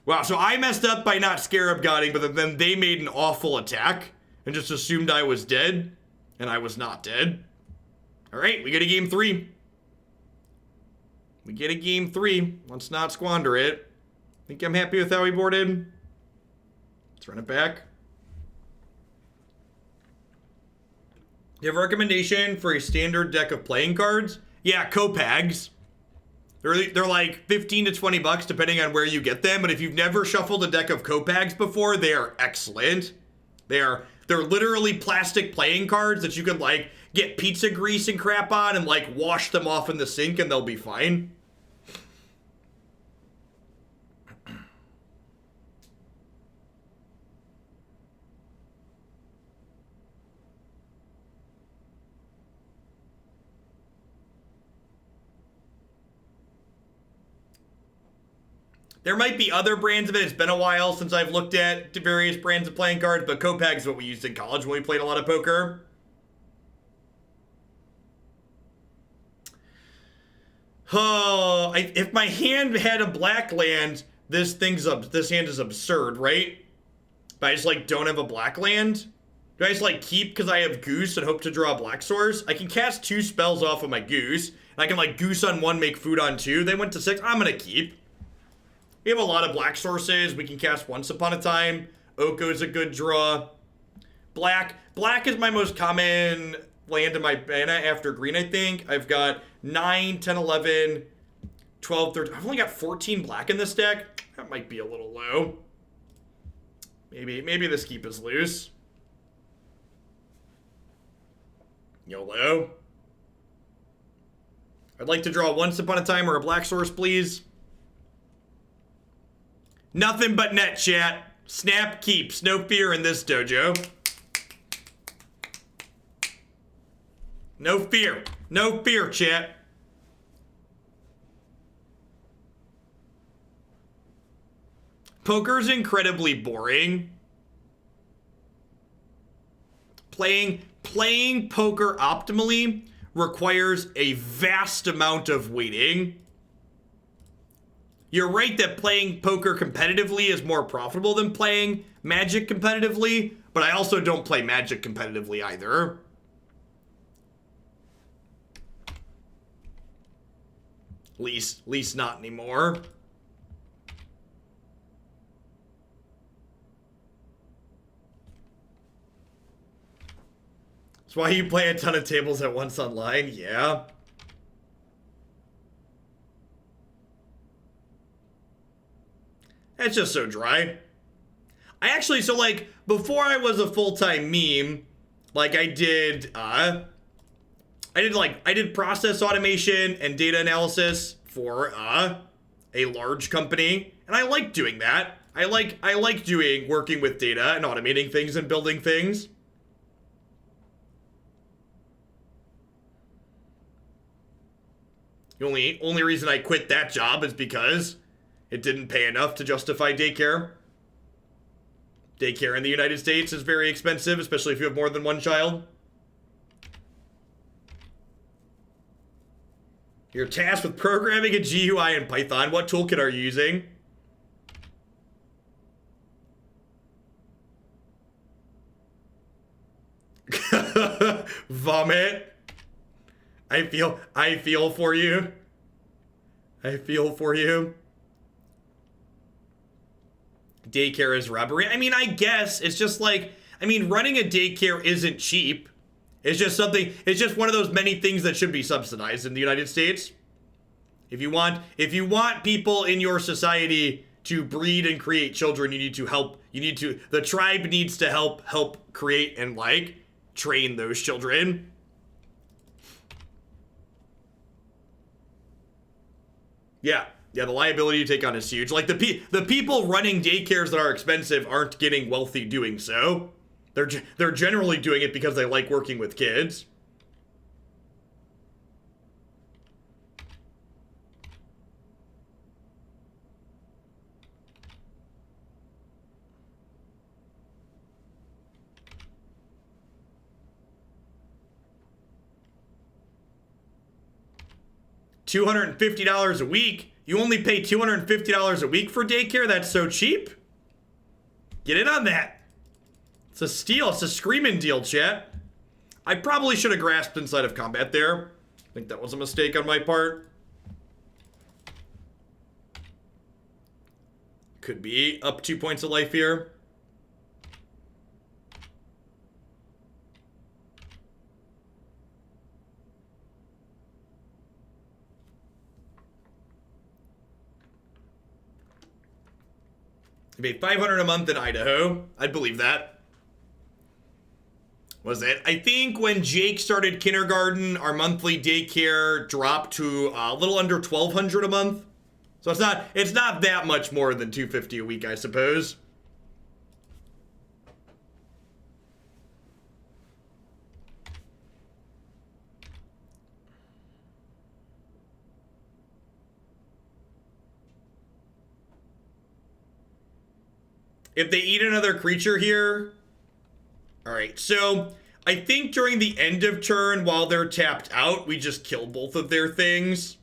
Wow, so I messed up by not Scarab Godding, but then they made an awful attack and just assumed I was dead, and I was not dead. Alright, we get a game 3. We get a game 3. Let's not squander it. Think I'm happy with how we boarded? Let's run it back. Do you have a recommendation for a standard deck of playing cards? Yeah, Copags. They're like 15 to 20 bucks depending on where you get them, but if you've never shuffled a deck of Copags before, they are excellent. They're literally plastic playing cards that you can like get pizza grease and crap on and like wash them off in the sink and they'll be fine. There might be other brands of it. It's been a while since I've looked at various brands of playing cards, but Copags is what we used in college when we played a lot of poker. Oh, if my hand had a black land, this hand is absurd, right? But I just like don't have a black land. Do I just like keep because I have Goose and hope to draw a black source? I can cast 2 spells off of my Goose. I can like Goose on 1, make food on 2. They went to 6. I'm gonna keep. We have a lot of black sources. We can cast Once Upon a Time. Oko's a good draw. Black is my most common land in my mana after green, I think. I've got 9, 10, 11, 12, 13. I've only got 14 black in this deck. That might be a little low. Maybe this keep is loose. YOLO. I'd like to draw Once Upon a Time or a black source, please. Nothing but net, chat. Snap keeps. No fear in this dojo. No fear. No fear, chat. Poker's incredibly boring. Playing poker optimally requires a vast amount of waiting. You're right that playing poker competitively is more profitable than playing Magic competitively, but I also don't play Magic competitively either. Least not anymore. That's why you play a ton of tables at once online, yeah. That's just so dry. I actually, so like, before I was a full-time meme, like I did process automation and data analysis for a large company, and I like doing that. I like working with data and automating things and building things. The only reason I quit that job is because it didn't pay enough to justify daycare. Daycare in the United States is very expensive, especially if you have more than one child. You're tasked with programming a GUI in Python. What toolkit are you using? Vomit. I feel for you. I feel for you. Daycare is robbery. I mean, I guess it's just like, I mean, running a daycare isn't cheap. It's just one of those many things that should be subsidized in the United States. If you want people in your society to breed and create children, you need to help, the tribe needs to help create and like train those children. Yeah, the liability you take on is huge. Like the people running daycares that are expensive aren't getting wealthy doing so. They're generally doing it because they like working with kids. $250 a week? You only pay $250 a week for daycare? That's so cheap? Get in on that. It's a steal. It's a screaming deal, chat. I probably should have grasped inside of combat there. I think that was a mistake on my part. Could be up 2 points of life here. You pay $500 a month in Idaho. I'd believe that. Was it? I think when Jake started kindergarten, our monthly daycare dropped to a little under $1,200 a month. So it's not that much more than $250 a week, I suppose. If they eat another creature here... Alright, so I think during the end of turn, while they're tapped out, we just kill both of their things.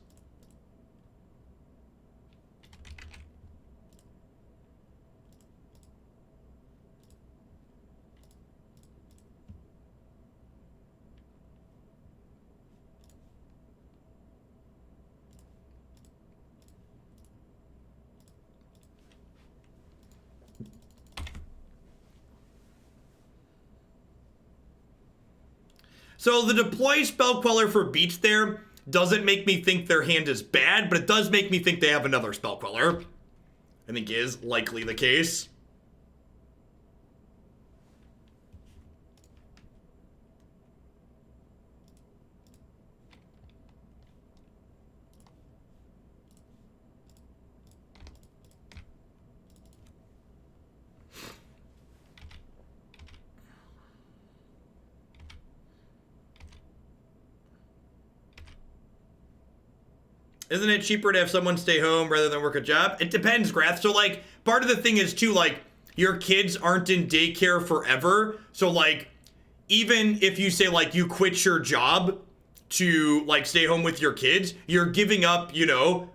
So the deploy spell queller for beats there doesn't make me think their hand is bad, but it does make me think they have another spell queller. I think is likely the case. Isn't it cheaper to have someone stay home rather than work a job? It depends, Grath. So, like, part of the thing is, too, like, your kids aren't in daycare forever. So, like, even if you say, like, you quit your job to, like, stay home with your kids, you're giving up, you know,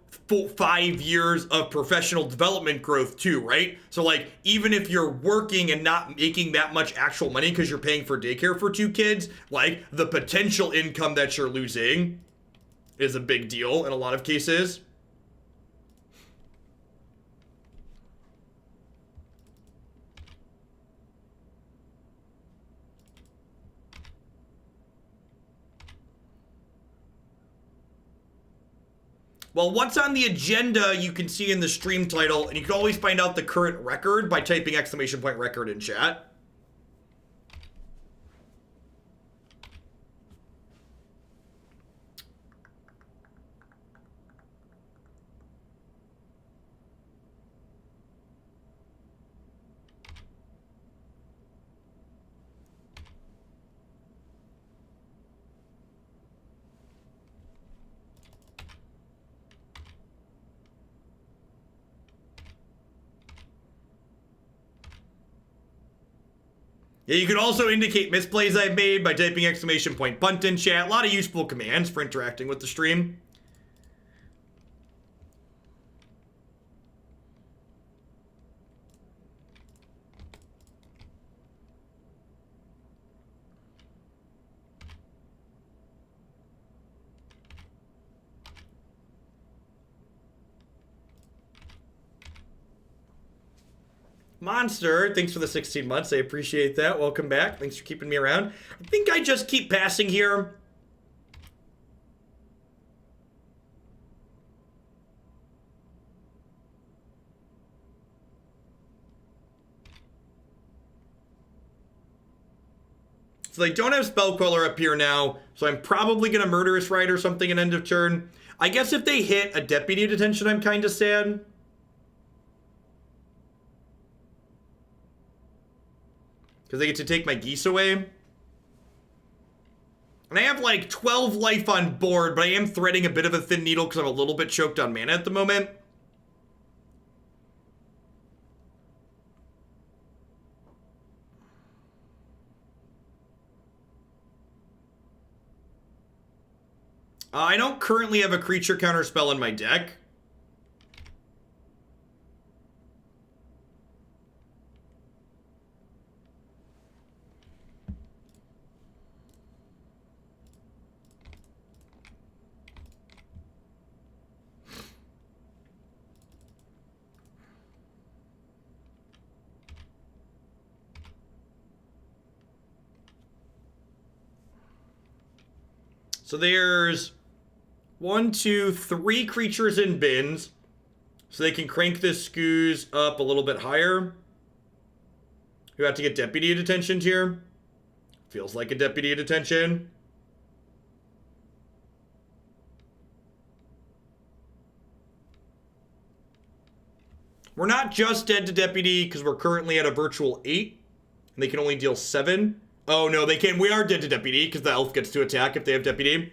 5 years of professional development growth, too, right? So, like, even if you're working and not making that much actual money because you're paying for daycare for 2 kids, like, the potential income that you're losing is a big deal in a lot of cases. Well, what's on the agenda you can see in the stream title, and you can always find out the current record by typing !record in chat. Yeah, you can also indicate misplays I've made by typing !bunt in chat. A lot of useful commands for interacting with the stream. Monster, thanks for the 16 months. I appreciate that. Welcome back. Thanks for keeping me around. I think I just keep passing here. So they don't have Spell Queller up here now, so I'm probably going to Murderous Rider something at end of turn. I guess if they hit a Deputy Detention, I'm kind of sad. Because they get to take my geese away. And I have like 12 life on board, but I am threading a bit of a thin needle because I'm a little bit choked on mana at the moment. I don't currently have a creature counter spell in my deck. So there's 1, 2, 3 creatures in bins. So they can crank this Scooze up a little bit higher. You have to get Deputy Detention here. Feels like a Deputy Detention. We're not just dead to Deputy because we're currently at a virtual 8. And they can only deal 7. Oh, no, they can. We are dead to Deputy because the elf gets to attack if they have Deputy.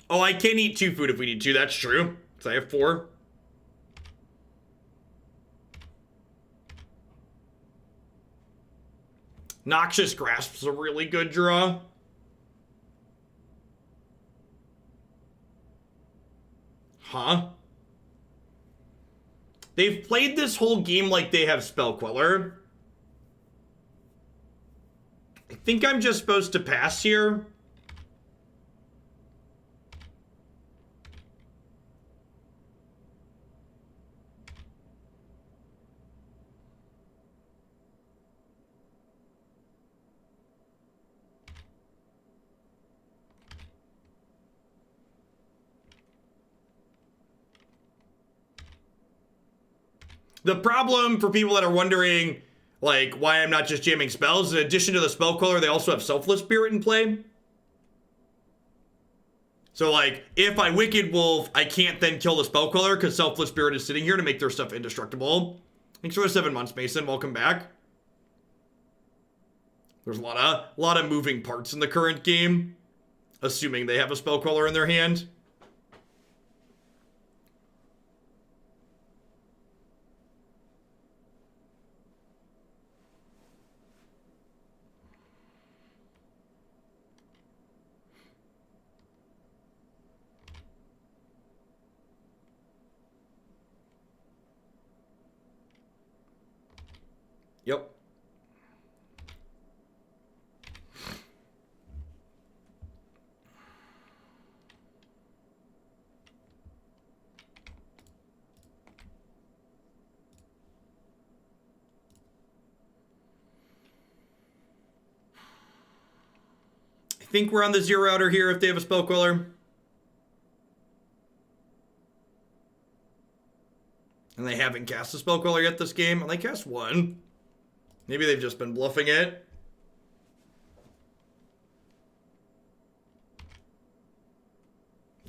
Oh, I can eat 2 food if we need to. That's true. So I have 4. Noxious Grasp is a really good draw. Huh? They've played this whole game like they have Spell Queller. I think I'm just supposed to pass here. The problem for people that are wondering, like, why I'm not just jamming spells. In addition to the spell queller, they also have Selfless Spirit in play. So, like, if I Wicked Wolf, I can't then kill the spell queller because Selfless Spirit is sitting here to make their stuff indestructible. Thanks for the 7 months, Mason. Welcome back. There's a lot of moving parts in the current game, assuming they have a spell queller in their hand. Yep. I think we're on the zero outer here if they have a spell queller. And they haven't cast a spell queller yet this game. And they cast one. Maybe they've just been bluffing it.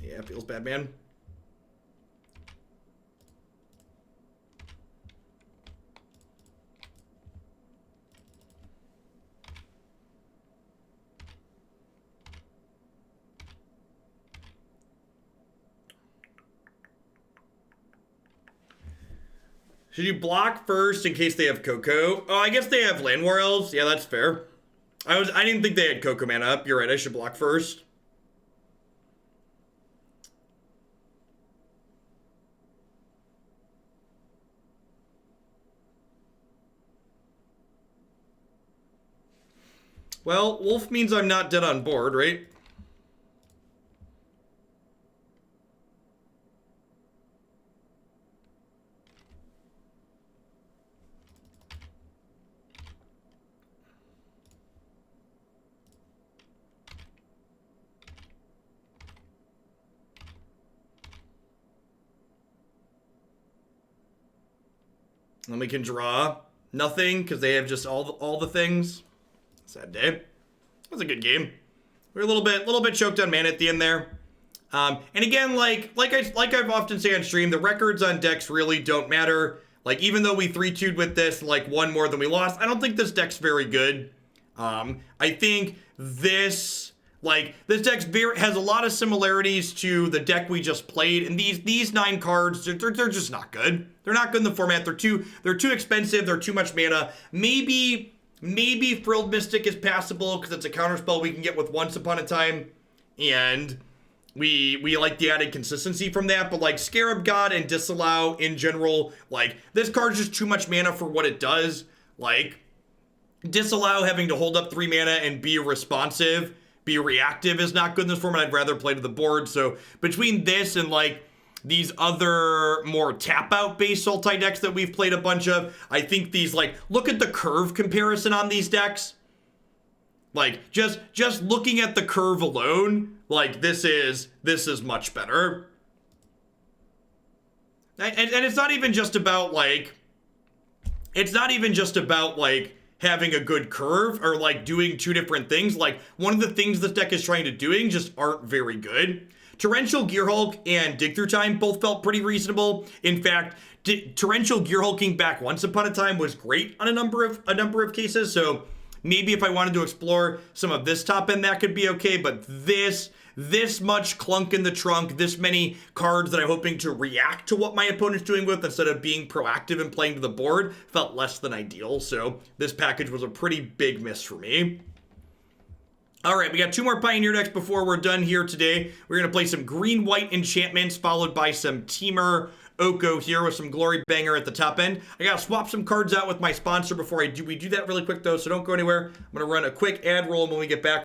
Yeah, feels bad, man. Should you block first in case they have Coco? Oh, I guess they have Land War Elves. Yeah, that's fair. I didn't think they had Coco mana up. You're right, I should block first. Well, Wolf means I'm not dead on board, right? And we can draw nothing because they have just all the things. Sad day. That was a good game. We're a little bit choked on mana at the end there. And again, like I've often say on stream, the records on decks really don't matter. Like, even though we 3-2'd with this, like, one more than we lost, I don't think this deck's very good. I think this deck has a lot of similarities to the deck we just played, and these 9 cards, they're just not good. They're not good in the format. They're too expensive. They're too much mana. Maybe Frilled Mystic is passable because it's a counterspell we can get with Once Upon a Time, and we like the added consistency from that. But like Scarab God and Disallow in general, like, this card's just too much mana for what it does. Like, Disallow having to hold up 3 mana and be responsive, be reactive is not good in this format. I'd rather play to the board. So between this and like these other more tap-out based Sultai decks that we've played a bunch of, I think these, like, look at the curve comparison on these decks. Like, just looking at the curve alone, like, this is much better. And it's not even just about, like, having a good curve or, like, doing 2 different things. Like, one of the things this deck is trying to doing just aren't very good. Torrential Gearhulk and Dig Through Time both felt pretty reasonable. In fact, Torrential Gearhulking back Once Upon a Time was great on a number of cases. So maybe if I wanted to explore some of this top end, that could be okay. But this much clunk in the trunk, this many cards that I'm hoping to react to what my opponent's doing with instead of being proactive and playing to the board, felt less than ideal. So this package was a pretty big miss for me. All right, we got 2 more Pioneer decks before we're done here today. We're going to play some green-white enchantments, followed by some Temur Oko here with some Glory Banger at the top end. I got to swap some cards out with my sponsor before we do that really quick, though, so don't go anywhere. I'm going to run a quick ad roll, and when we get back,